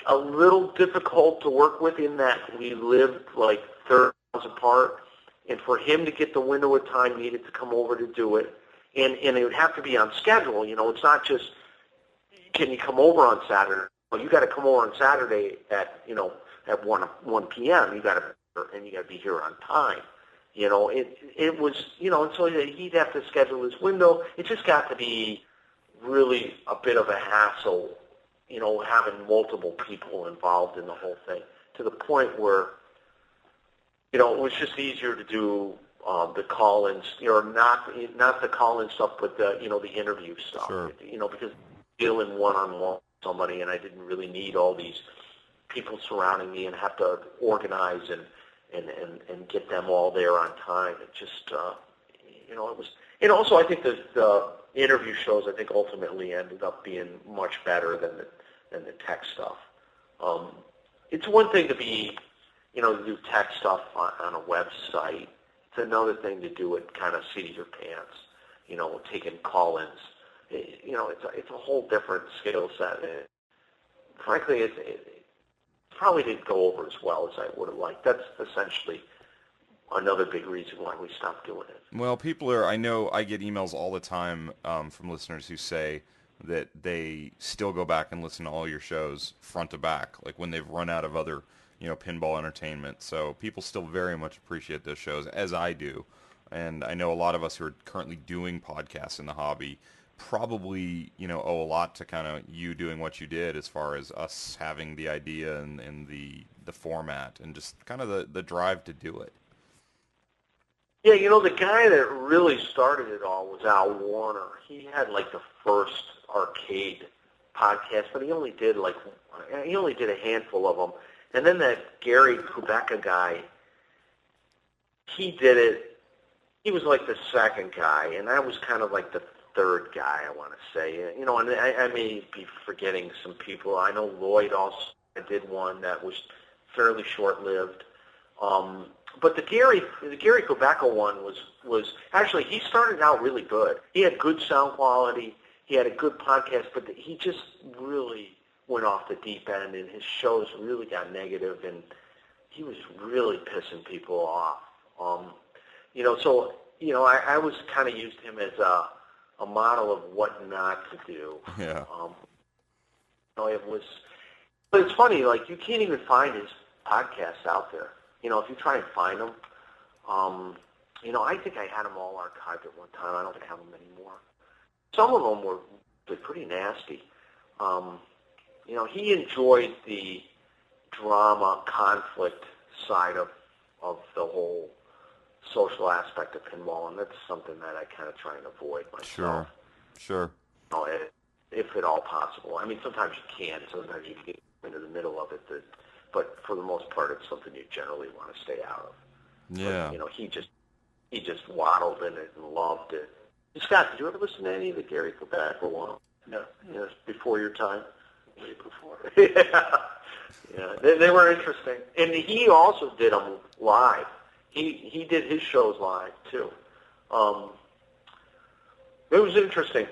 a little difficult to work with in that we lived like 30 miles apart, and for him to get the window of time needed to come over to do it, and it would have to be on schedule. It's not just, can you come over on Saturday? Well, you got to come over on Saturday at 1 p.m. You got to be here on time. It was, and so he'd have to schedule his window. It just got to be really a bit of a hassle, having multiple people involved in the whole thing, to the point where, it was just easier to do the call-ins, not the call-in stuff, but the interview stuff. Sure. Because dealing one-on-one with somebody, and I didn't really need all these people surrounding me and have to organize and get them all there on time. It just, it was, and also I think the interview shows, I think, ultimately ended up being much better than the tech stuff. It's one thing to be, to do tech stuff on a website. It's another thing to do it kind of seat of your pants, taking call-ins. It's a whole different skill set. And frankly, it probably didn't go over as well as I would have liked. That's essentially another big reason why we stopped doing it. Well, I know I get emails all the time from listeners who say that they still go back and listen to all your shows front to back, like when they've run out of other, pinball entertainment. So people still very much appreciate those shows, as I do. And I know a lot of us who are currently doing podcasts in the hobby probably, owe a lot to kind of you doing what you did, as far as us having the idea and the format and just kind of the drive to do it. Yeah, the guy that really started it all was Al Warner. He had like the first arcade podcast, but he only did a handful of them. And then that Gary Kubeka guy, he did it. He was like the second guy, and I was kind of like the third guy, I want to say. And I may be forgetting some people. I know Lloyd also did one that was fairly short-lived. But the Gary Kubeka one was actually, he started out really good. He had good sound quality. He had a good podcast, but he just really went off the deep end, and his shows really got negative, and he was really pissing people off. I was kind of used him as a model of what not to do. Yeah. But it's funny, like, you can't even find his podcasts out there. If you try and find them, I think I had them all archived at one time. I don't have them anymore. Some of them were pretty nasty. He enjoyed the drama, conflict side of the whole social aspect of pinball, and that's something that I kind of try and avoid myself. Sure. If at all possible. I mean, sometimes you can. Sometimes you get into the middle of it. But for the most part, it's something you generally want to stay out of. Yeah. But, he just waddled in it and loved it. Scott, did you ever listen to any of the Gary Kubeka one? No. Before your time? Way before. Yeah. They were interesting. And he also did them live. He did his shows live, too. It was interesting.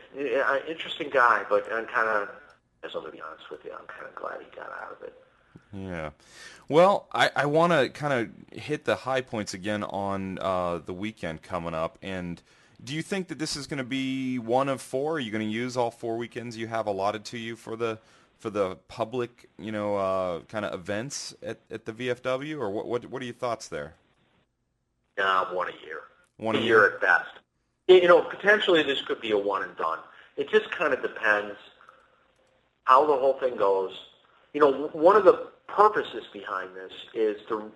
Interesting guy, but I'm kind of, as I'm going to be honest with you, I'm kind of glad he got out of it. Yeah. Well, I want to kind of hit the high points again on the weekend coming up. And do you think that this is going to be one of four? Are you going to use all 4 weekends you have allotted to you for the public, kind of events at the VFW? Or what are your thoughts there? One a year. One a year at best. Potentially this could be a one and done. It just kind of depends how the whole thing goes. One of the purposes behind this is to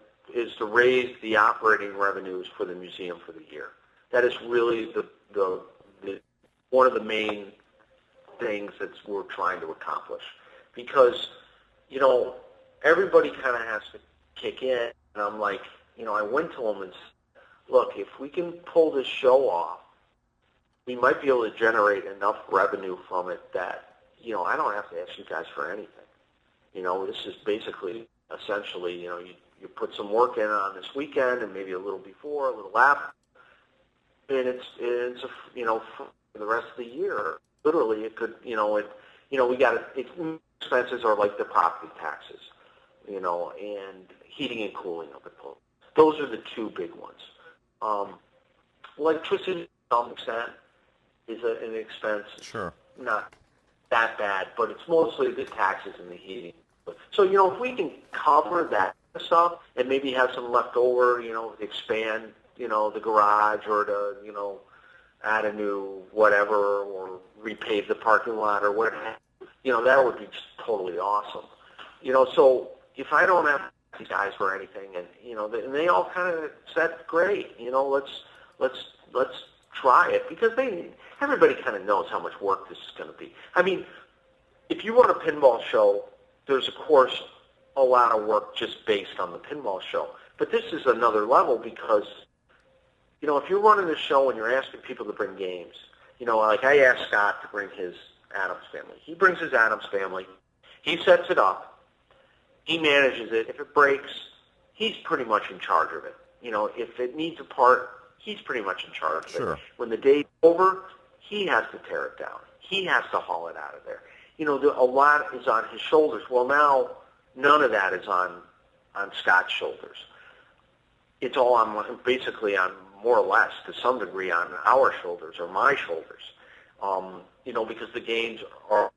raise the operating revenues for the museum for the year. That is really the one of the main things that we're trying to accomplish. Because, everybody kind of has to kick in. And I'm like, I went to them and said, look, if we can pull this show off, we might be able to generate enough revenue from it that, I don't have to ask you guys for anything. This is basically, essentially, you put some work in on this weekend and maybe a little before, a little after, and it's for the rest of the year. Literally, it could, expenses are like the property taxes, and heating and cooling of the pool. Those are the two big ones. Electricity, to some extent, is an expense. Sure. Not that bad, but it's mostly the taxes and the heating. So, if we can cover that stuff and maybe have some left over, expand, the garage or to, add a new whatever or repave the parking lot or whatever, that would be just totally awesome. So if I don't have these guys for anything and, and they all kind of said, great, let's try it because everybody kind of knows how much work this is going to be. I mean, if you run a pinball show, there's, of course, a lot of work just based on the pinball show. But this is another level because, if you're running a show and you're asking people to bring games, like I asked Scott to bring his Addams Family. He brings his Addams Family. He sets it up. He manages it. If it breaks, he's pretty much in charge of it. If it needs a part, he's pretty much in charge of it. When the day's over, he has to tear it down. He has to haul it out of there. A lot is on his shoulders. Well, now none of that is on Scott's shoulders. It's all basically on more or less to some degree on our shoulders or my shoulders. Because the games are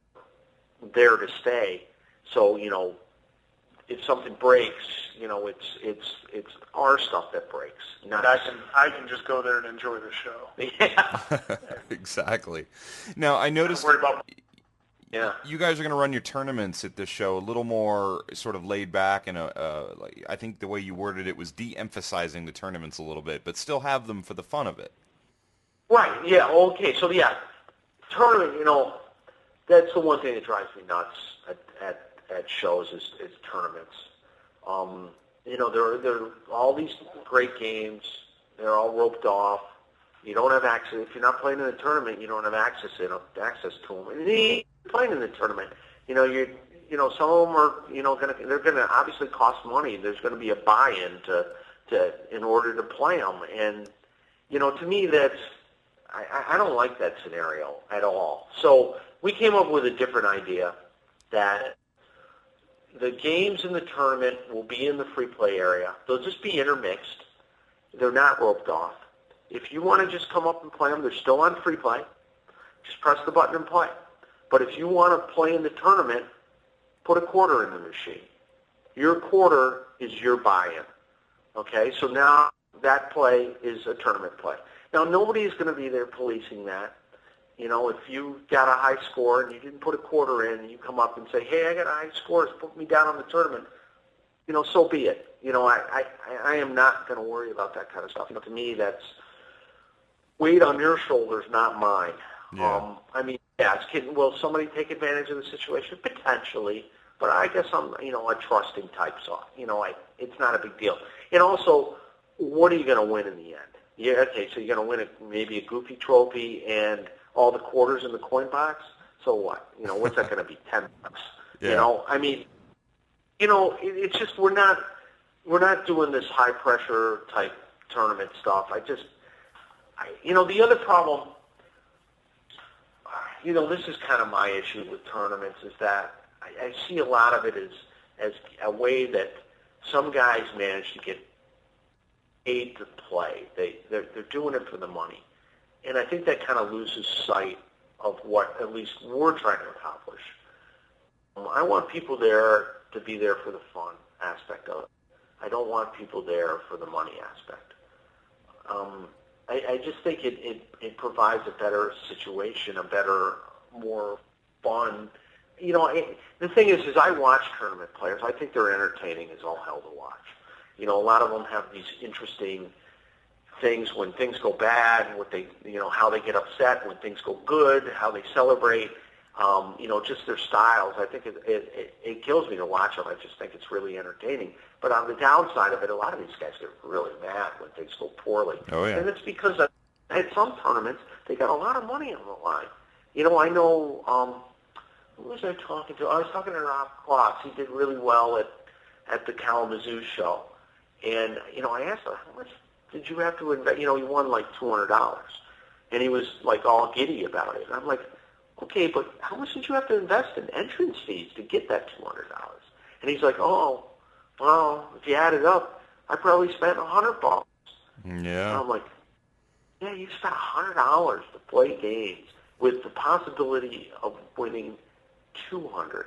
there to stay. So, if something breaks, it's our stuff that breaks. Not I can just go there and enjoy the show. Yeah. Exactly. Now, I noticed you guys are going to run your tournaments at this show a little more sort of laid back, and I think the way you worded it was de-emphasizing the tournaments a little bit, but still have them for the fun of it. Right, yeah, okay. So, tournament, that's the one thing that drives me nuts at shows is tournaments. There are all these great games. They're all roped off. You don't have access. If you're not playing in a tournament, you don't have access to them. And you're playing in the tournament. Some of them are, they're gonna obviously cost money. There's gonna be a buy-in in order to play them. And, to me, I don't like that scenario at all. So we came up with a different idea that the games in the tournament will be in the free play area. They'll just be intermixed. They're not roped off. If you want to just come up and play them, they're still on free play. Just press the button and play. But if you want to play in the tournament, put a quarter in the machine. Your quarter is your buy-in. Okay? So now that play is a tournament play. Now, nobody is going to be there policing that. If you got a high score and you didn't put a quarter in and you come up and say, hey, I got a high score, put me down on the tournament, so be it. I am not going to worry about that kind of stuff. To me, that's weight on your shoulders, not mine. Yeah. Will somebody take advantage of the situation? Potentially. But I guess I'm, a trusting type, so, it's not a big deal. And also, what are you going to win in the end? Yeah, okay, so you're going to win maybe a goofy trophy and all the quarters in the coin box? So what? What's that going to be, $10? Yeah. It's just we're not doing this high-pressure type tournament stuff. The other problem, this is kind of my issue with tournaments is that I see a lot of it as a way that some guys manage to get paid to play. They're doing it for the money. And I think that kind of loses sight of what at least we're trying to accomplish. I want people there to be there for the fun aspect of it. I don't want people there for the money aspect. I just think it provides a better situation, a better, more fun. The thing is I watch tournament players. I think they're entertaining as all hell to watch. A lot of them have these interesting things when things go bad, what they, how they get upset when things go good, how they celebrate. Just their styles. I think it kills me to watch them. I just think it's really entertaining. But on the downside of it, a lot of these guys get really mad when things go poorly. Oh, yeah. And it's because at some tournaments, they got a lot of money on the line. I know, who was I talking to? I was talking to Rob Klotz. He did really well at the Kalamazoo show. And, I asked him, how much did you have to invest? He won like $200. And he was like all giddy about it. And I'm like, okay, but how much did you have to invest in entrance fees to get that $200? And he's like, oh, well, if you add it up, I probably spent $100. Yeah. And I'm like, yeah, you spent $100 to play games with the possibility of winning $200.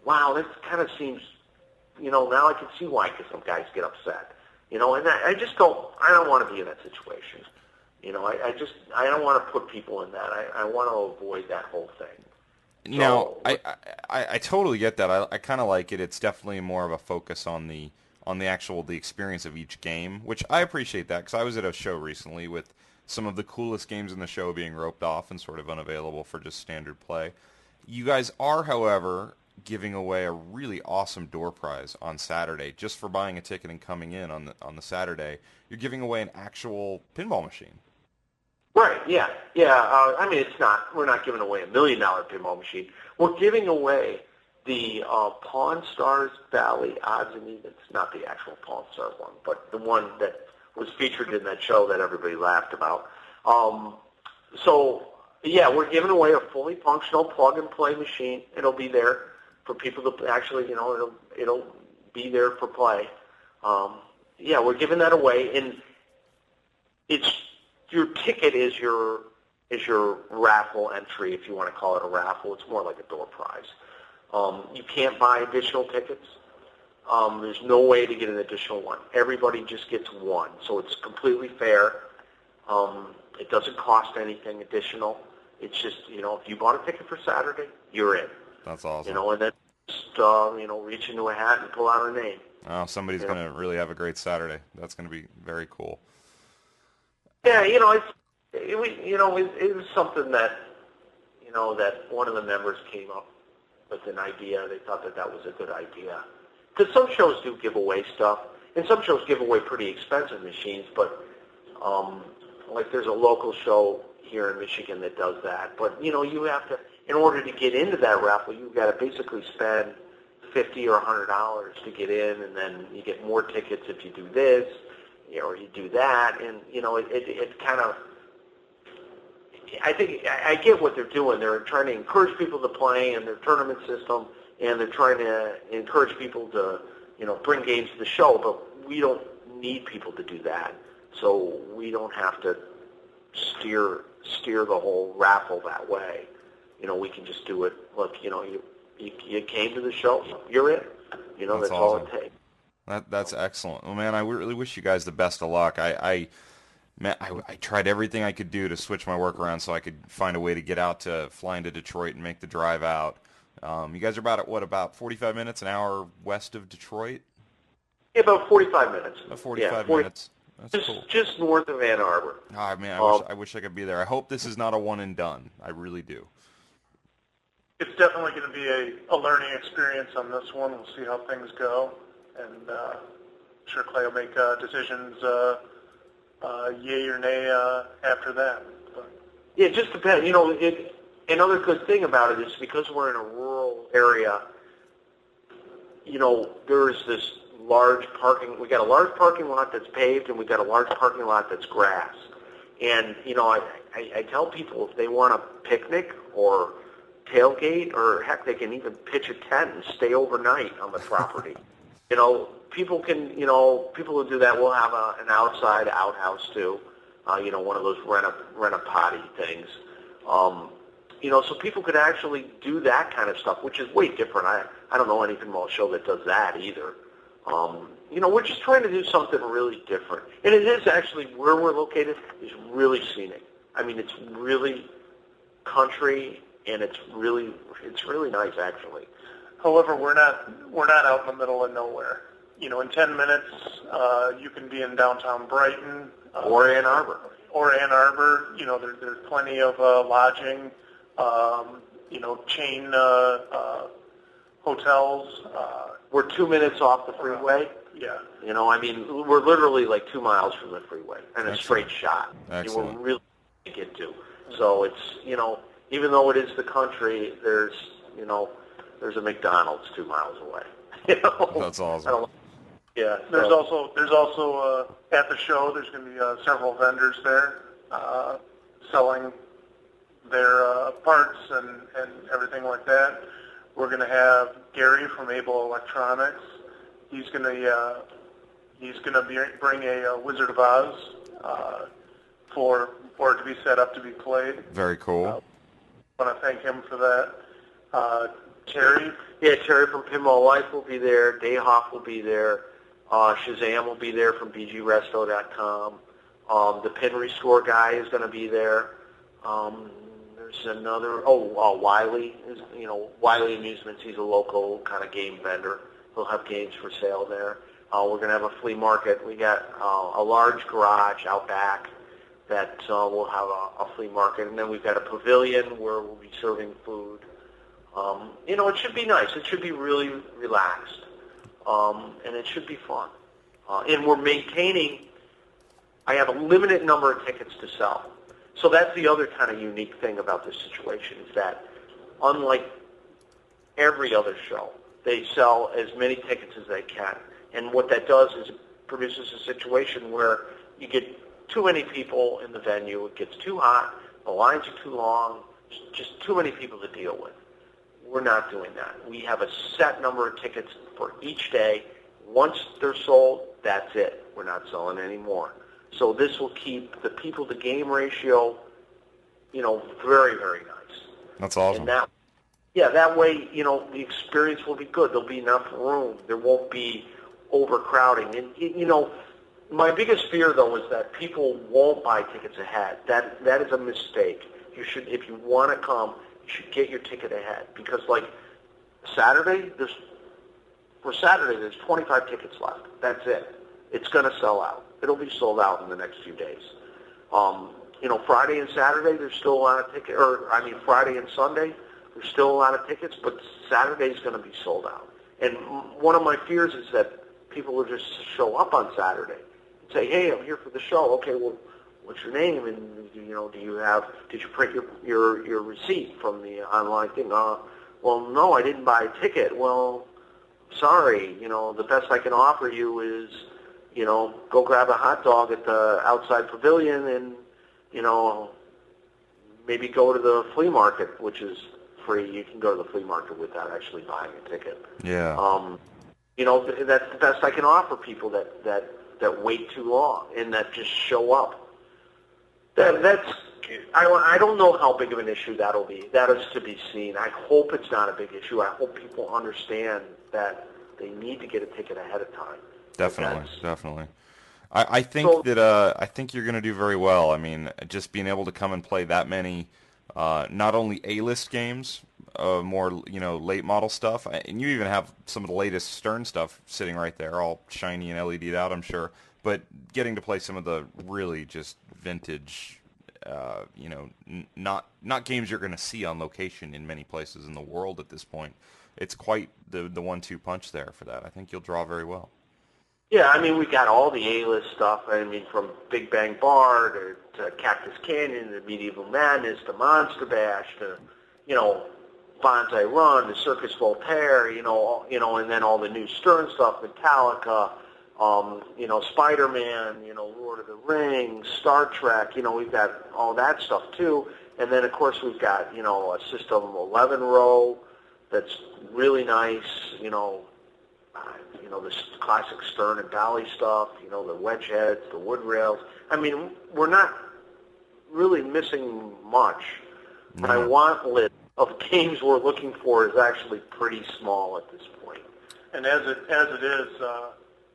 Wow, that kind of seems, now I can see why some guys get upset. And I just don't want to be in that situation. I don't want to put people in that. I want to avoid that whole thing. Now, I totally get that. I kind of like it. It's definitely more of a focus on the experience of each game, which I appreciate that because I was at a show recently with some of the coolest games in the show being roped off and sort of unavailable for just standard play. You guys are, however, giving away a really awesome door prize on Saturday just for buying a ticket and coming in on the Saturday. You're giving away an actual pinball machine. Right, yeah. We're not giving away $1 million pinball machine. We're giving away the Pawn Stars Valley Odds and Evens, not the actual Pawn Stars one, but the one that was featured in that show that everybody laughed about. We're giving away a fully functional plug-and-play machine. It'll be there for people to actually, it'll be there for play. We're giving that away, and your ticket is your raffle entry, if you want to call it a raffle. It's more like a door prize. You can't buy additional tickets. There's no way to get an additional one. Everybody just gets one, so it's completely fair. It doesn't cost anything additional. It's just, if you bought a ticket for Saturday, you're in. That's awesome. And then just, reach into a hat and pull out a name. Oh, somebody's going to really have a great Saturday. That's going to be very cool. Yeah, it was something that, that one of the members came up with an idea. They thought that was a good idea. Because some shows do give away stuff, and some shows give away pretty expensive machines, but like there's a local show here in Michigan that does that. But, you have to, in order to get into that raffle, you've got to basically spend $50 or $100 to get in, and then you get more tickets if you do this, or you do that, and, it kind of, I think, I get what they're doing. They're trying to encourage people to play in their tournament system, and they're trying to encourage people to, bring games to the show, but we don't need people to do that, so we don't have to steer the whole raffle that way. We can just do it. Look, you came to the show, you're in. That's awesome. all it takes. That's excellent. Well, man, I really wish you guys the best of luck. I tried everything I could do to switch my work around so I could find a way to get out to fly into Detroit and make the drive out. You guys are about 45 minutes, an hour west of Detroit? Yeah, about 45 minutes. About 45 minutes. That's cool. Just north of Ann Arbor. Oh, man, I wish I could be there. I hope this is not a one and done. I really do. It's definitely going to be a learning experience on this one. We'll see how things go. And I'm sure Clay will make decisions, yay or nay, after that. But. Yeah, it just depends. Another good thing about it is because we're in a rural area, there's this large parking. We got a large parking lot that's paved, and we got a large parking lot that's grass. And, I tell people if they want a picnic or tailgate, or heck, they can even pitch a tent and stay overnight on the property. People can, people who do that will have an outside outhouse too. One of those rent a potty things. So people could actually do that kind of stuff, which is way different. I don't know any pinball show that does that either. We're just trying to do something really different. And it is actually, where we're located is really scenic. I mean, it's really country, and it's really nice, actually. However, we're not out in the middle of nowhere. In 10 minutes, you can be in downtown Brighton. Or Ann Arbor. There's plenty of lodging, chain hotels. We're 2 minutes off the freeway. Yeah. We're literally like 2 miles from the freeway and a straight shot. Excellent. We're really to get to. So it's, even though it is the country, there's a McDonald's 2 miles away. That's awesome. Yeah. There's also at the show, there's going to be several vendors there selling their parts and everything like that. We're going to have Gary from Able Electronics. He's going to bring a Wizard of Oz for it to be set up to be played. Very cool. I want to thank him for that. Terry? Yeah, Terry from Pinball Life will be there. Dayhoff will be there. Shazam will be there from bgresto.com. The Pin Restore guy is going to be there. There's another, Wiley is, Wiley Amusements. He's a local kind of game vendor. He'll have games for sale there. We're going to have a flea market. We got a large garage out back that will have a flea market, and then we've got a pavilion where we'll be serving food. It should be nice. It should be really relaxed, and it should be fun. And we're maintaining. I have a limited number of tickets to sell. So that's the other kind of unique thing about this situation is that, unlike every other show, they sell as many tickets as they can. And what that does is it produces a situation where you get too many people in the venue, it gets too hot, the lines are too long, just too many people to deal with. We're not doing that. We have a set number of tickets for each day. Once they're sold, that's it. We're not selling any more. So this will keep the people-to-game ratio, very, very nice. That's awesome. And that way, the experience will be good. There'll be enough room. There won't be overcrowding. And, my biggest fear, though, is that people won't buy tickets ahead. That is a mistake. You should, if you want to come, you should get your ticket ahead. Because, like, Saturday, there's 25 tickets left. That's it. It's going to sell out. It'll be sold out in the next few days. Friday and Saturday, there's still a lot of tickets. Friday and Sunday, there's still a lot of tickets, but Saturday's going to be sold out. And one of my fears is that people will just show up on Saturday and say, "Hey, I'm here for the show." Okay, well, what's your name? And did you print your receipt from the online thing? Well, no, I didn't buy a ticket. Well, sorry. The best I can offer you is, go grab a hot dog at the outside pavilion and, maybe go to the flea market, which is free. You can go to the flea market without actually buying a ticket. Yeah. That's the best I can offer people that wait too long and that just show up. I don't know how big of an issue that'll be. That is to be seen. I hope it's not a big issue. I hope people understand that they need to get a ticket ahead of time. Definitely. I think that you're going to do very well. I mean, just being able to come and play that many, not only A-list games, more late model stuff, and you even have some of the latest Stern stuff sitting right there, all shiny and LED'd out, I'm sure. But getting to play some of the really just vintage, not games you're going to see on location in many places in the world at this point. It's quite the 1-2 punch there for that. I think you'll draw very well. Yeah, we got all the A-list stuff. From Big Bang Bar to Cactus Canyon to Medieval Madness to Monster Bash to, Bonsai Run to Circus Voltaire, and then all the new Stern stuff, Metallica, Spider-Man, Lord of the Rings, Star Trek, we've got all that stuff too. And then, of course, we've got, a System 11 row that's really nice, the classic stern and dolly stuff, the wedge heads, the wood rails. I mean, we're not really missing much. No. My want list of games we're looking for is actually pretty small at this point. And as it is,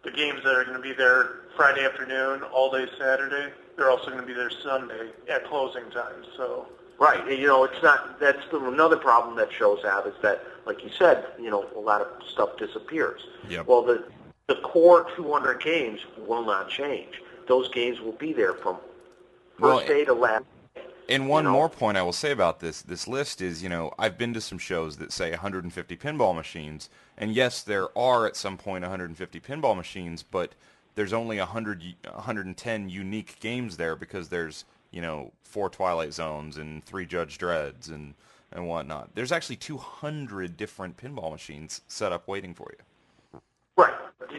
the games that are going to be there Friday afternoon, all day Saturday, they're also going to be there Sunday at closing time. So right, it's not. That's another problem that shows have is that, like you said, a lot of stuff disappears. Yep. Well, the core 200 games will not change. Those games will be there from first day to last. And one more point I will say about this list is, I've been to some shows that say 150 pinball machines, and yes, there are at some point 150 pinball machines, but there's only 110 unique games there because there's, 4 Twilight Zones and 3 Judge Dredds and whatnot. There's actually 200 different pinball machines set up waiting for you. Right,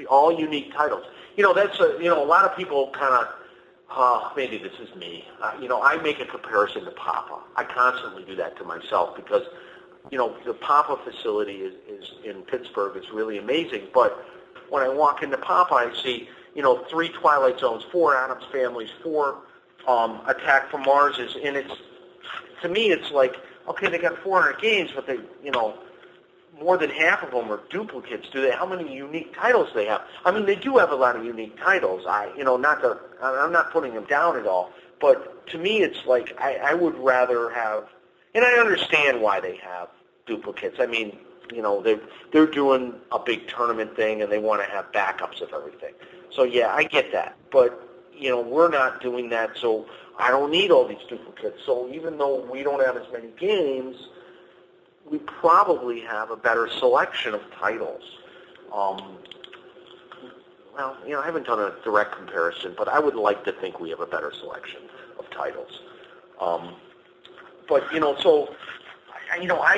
all unique titles. That's a lot of people kind of. Maybe this is me. I make a comparison to Papa. I constantly do that to myself because, the Papa facility is in Pittsburgh. It's really amazing. But when I walk into Papa, I see, 3 Twilight Zones, 4 Addams Families, 4 Attack from Marses, and to me, it's like, okay, they got 400 games, but they, more than half of them are duplicates. How many unique titles they have? I mean, they do have a lot of unique titles. I'm not putting them down at all. But to me, it's like I would rather have, and I understand why they have duplicates. I mean, they're doing a big tournament thing and they want to have backups of everything. So yeah, I get that. But we're not doing that, so I don't need all these duplicates. So even though we don't have as many games, we probably have a better selection of titles. I haven't done a direct comparison, but I would like to think we have a better selection of titles. I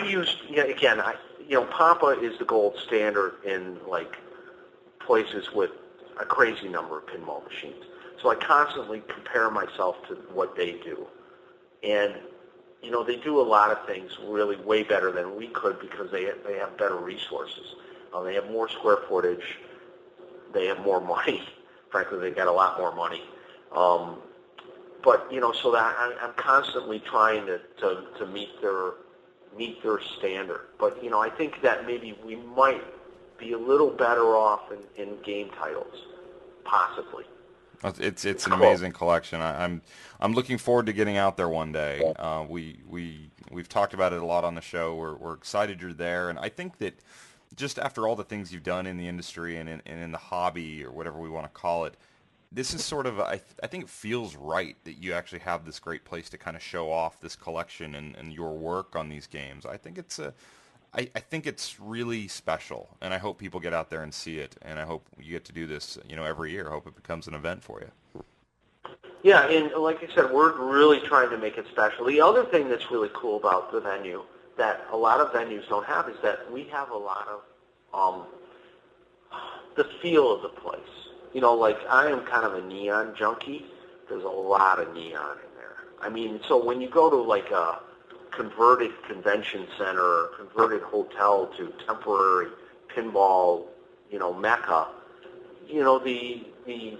use, again, Papa is the gold standard in, places with a crazy number of pinball machines. So I constantly compare myself to what they do. And they do a lot of things really way better than we could because they have better resources. They have more square footage. They have more money. Frankly, they got a lot more money. So that I'm constantly trying to meet their standard. But I think that maybe we might be a little better off in game titles, possibly. It's an amazing collection. I'm looking forward to getting out there one day. We've talked about it a lot on the show. We're excited you're there, and I think that just after all the things you've done in the industry and in the hobby or whatever we want to call it, this is sort of I think it feels right that you actually have this great place to kind of show off this collection and your work on these games. I think it's really special, and I hope people get out there and see it, and I hope you get to do this, every year. I hope it becomes an event for you. Yeah, and like I said, we're really trying to make it special. The other thing that's really cool about the venue that a lot of venues don't have is that we have a lot of the feel of the place. I am kind of a neon junkie. There's a lot of neon in there. I mean, so when you go to a converted convention center or converted hotel to temporary pinball, mecca, the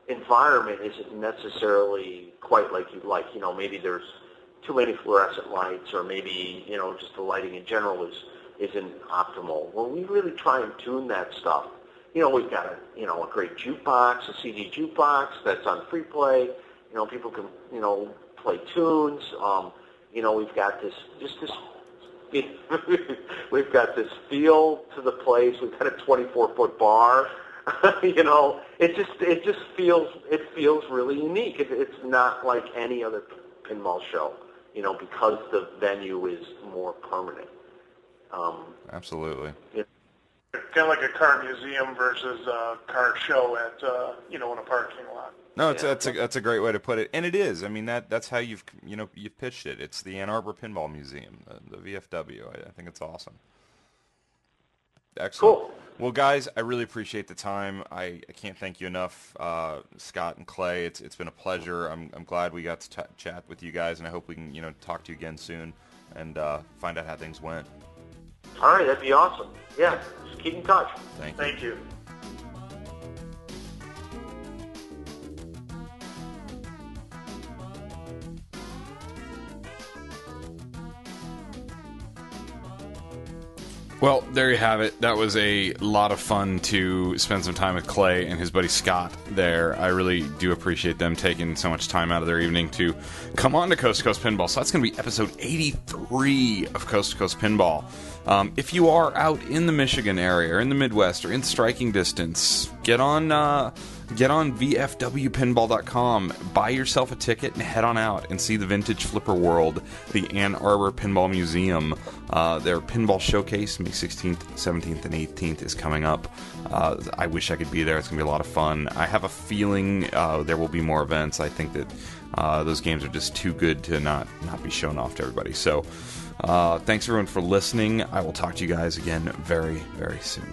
environment isn't necessarily quite like you'd like. Maybe there's too many fluorescent lights, or maybe, just the lighting in general isn't optimal. Well, we really try and tune that stuff. We've got a great jukebox, a CD jukebox that's on free play. People can, play tunes. We've got this we've got this feel to the place. We've got a 24-foot bar. It just feels really unique. It's not like any other pinball show, because the venue is more permanent. Absolutely. Kind of like a car museum versus a car show at in a parking lot. No, that's a great way to put it, and it is. I mean, that's how you've pitched it. It's the Ann Arbor Pinball Museum, the VFW. I think it's awesome. Excellent. Cool. Well, guys, I really appreciate the time. I can't thank you enough, Scott and Clay. It's been a pleasure. I'm glad we got to chat with you guys, and I hope we can talk to you again soon and find out how things went. All right, that'd be awesome. Yeah, just keep in touch. Thank you. Well, there you have it. That was a lot of fun to spend some time with Clay and his buddy Scott there. I really do appreciate them taking so much time out of their evening to come on to Coast to Coast Pinball. So that's going to be episode 83 of Coast to Coast Pinball. If you are out in the Michigan area or in the Midwest or in striking distance, get on VFWpinball.com, buy yourself a ticket and head on out and see the Vintage Flipper World, the Ann Arbor Pinball Museum. Their pinball showcase, May 16th, 17th, and 18th is coming up. I wish I could be there. It's going to be a lot of fun. I have a feeling there will be more events. I think that those games are just too good to not be shown off to everybody. So thanks everyone for listening. I will talk to you guys again very, very soon.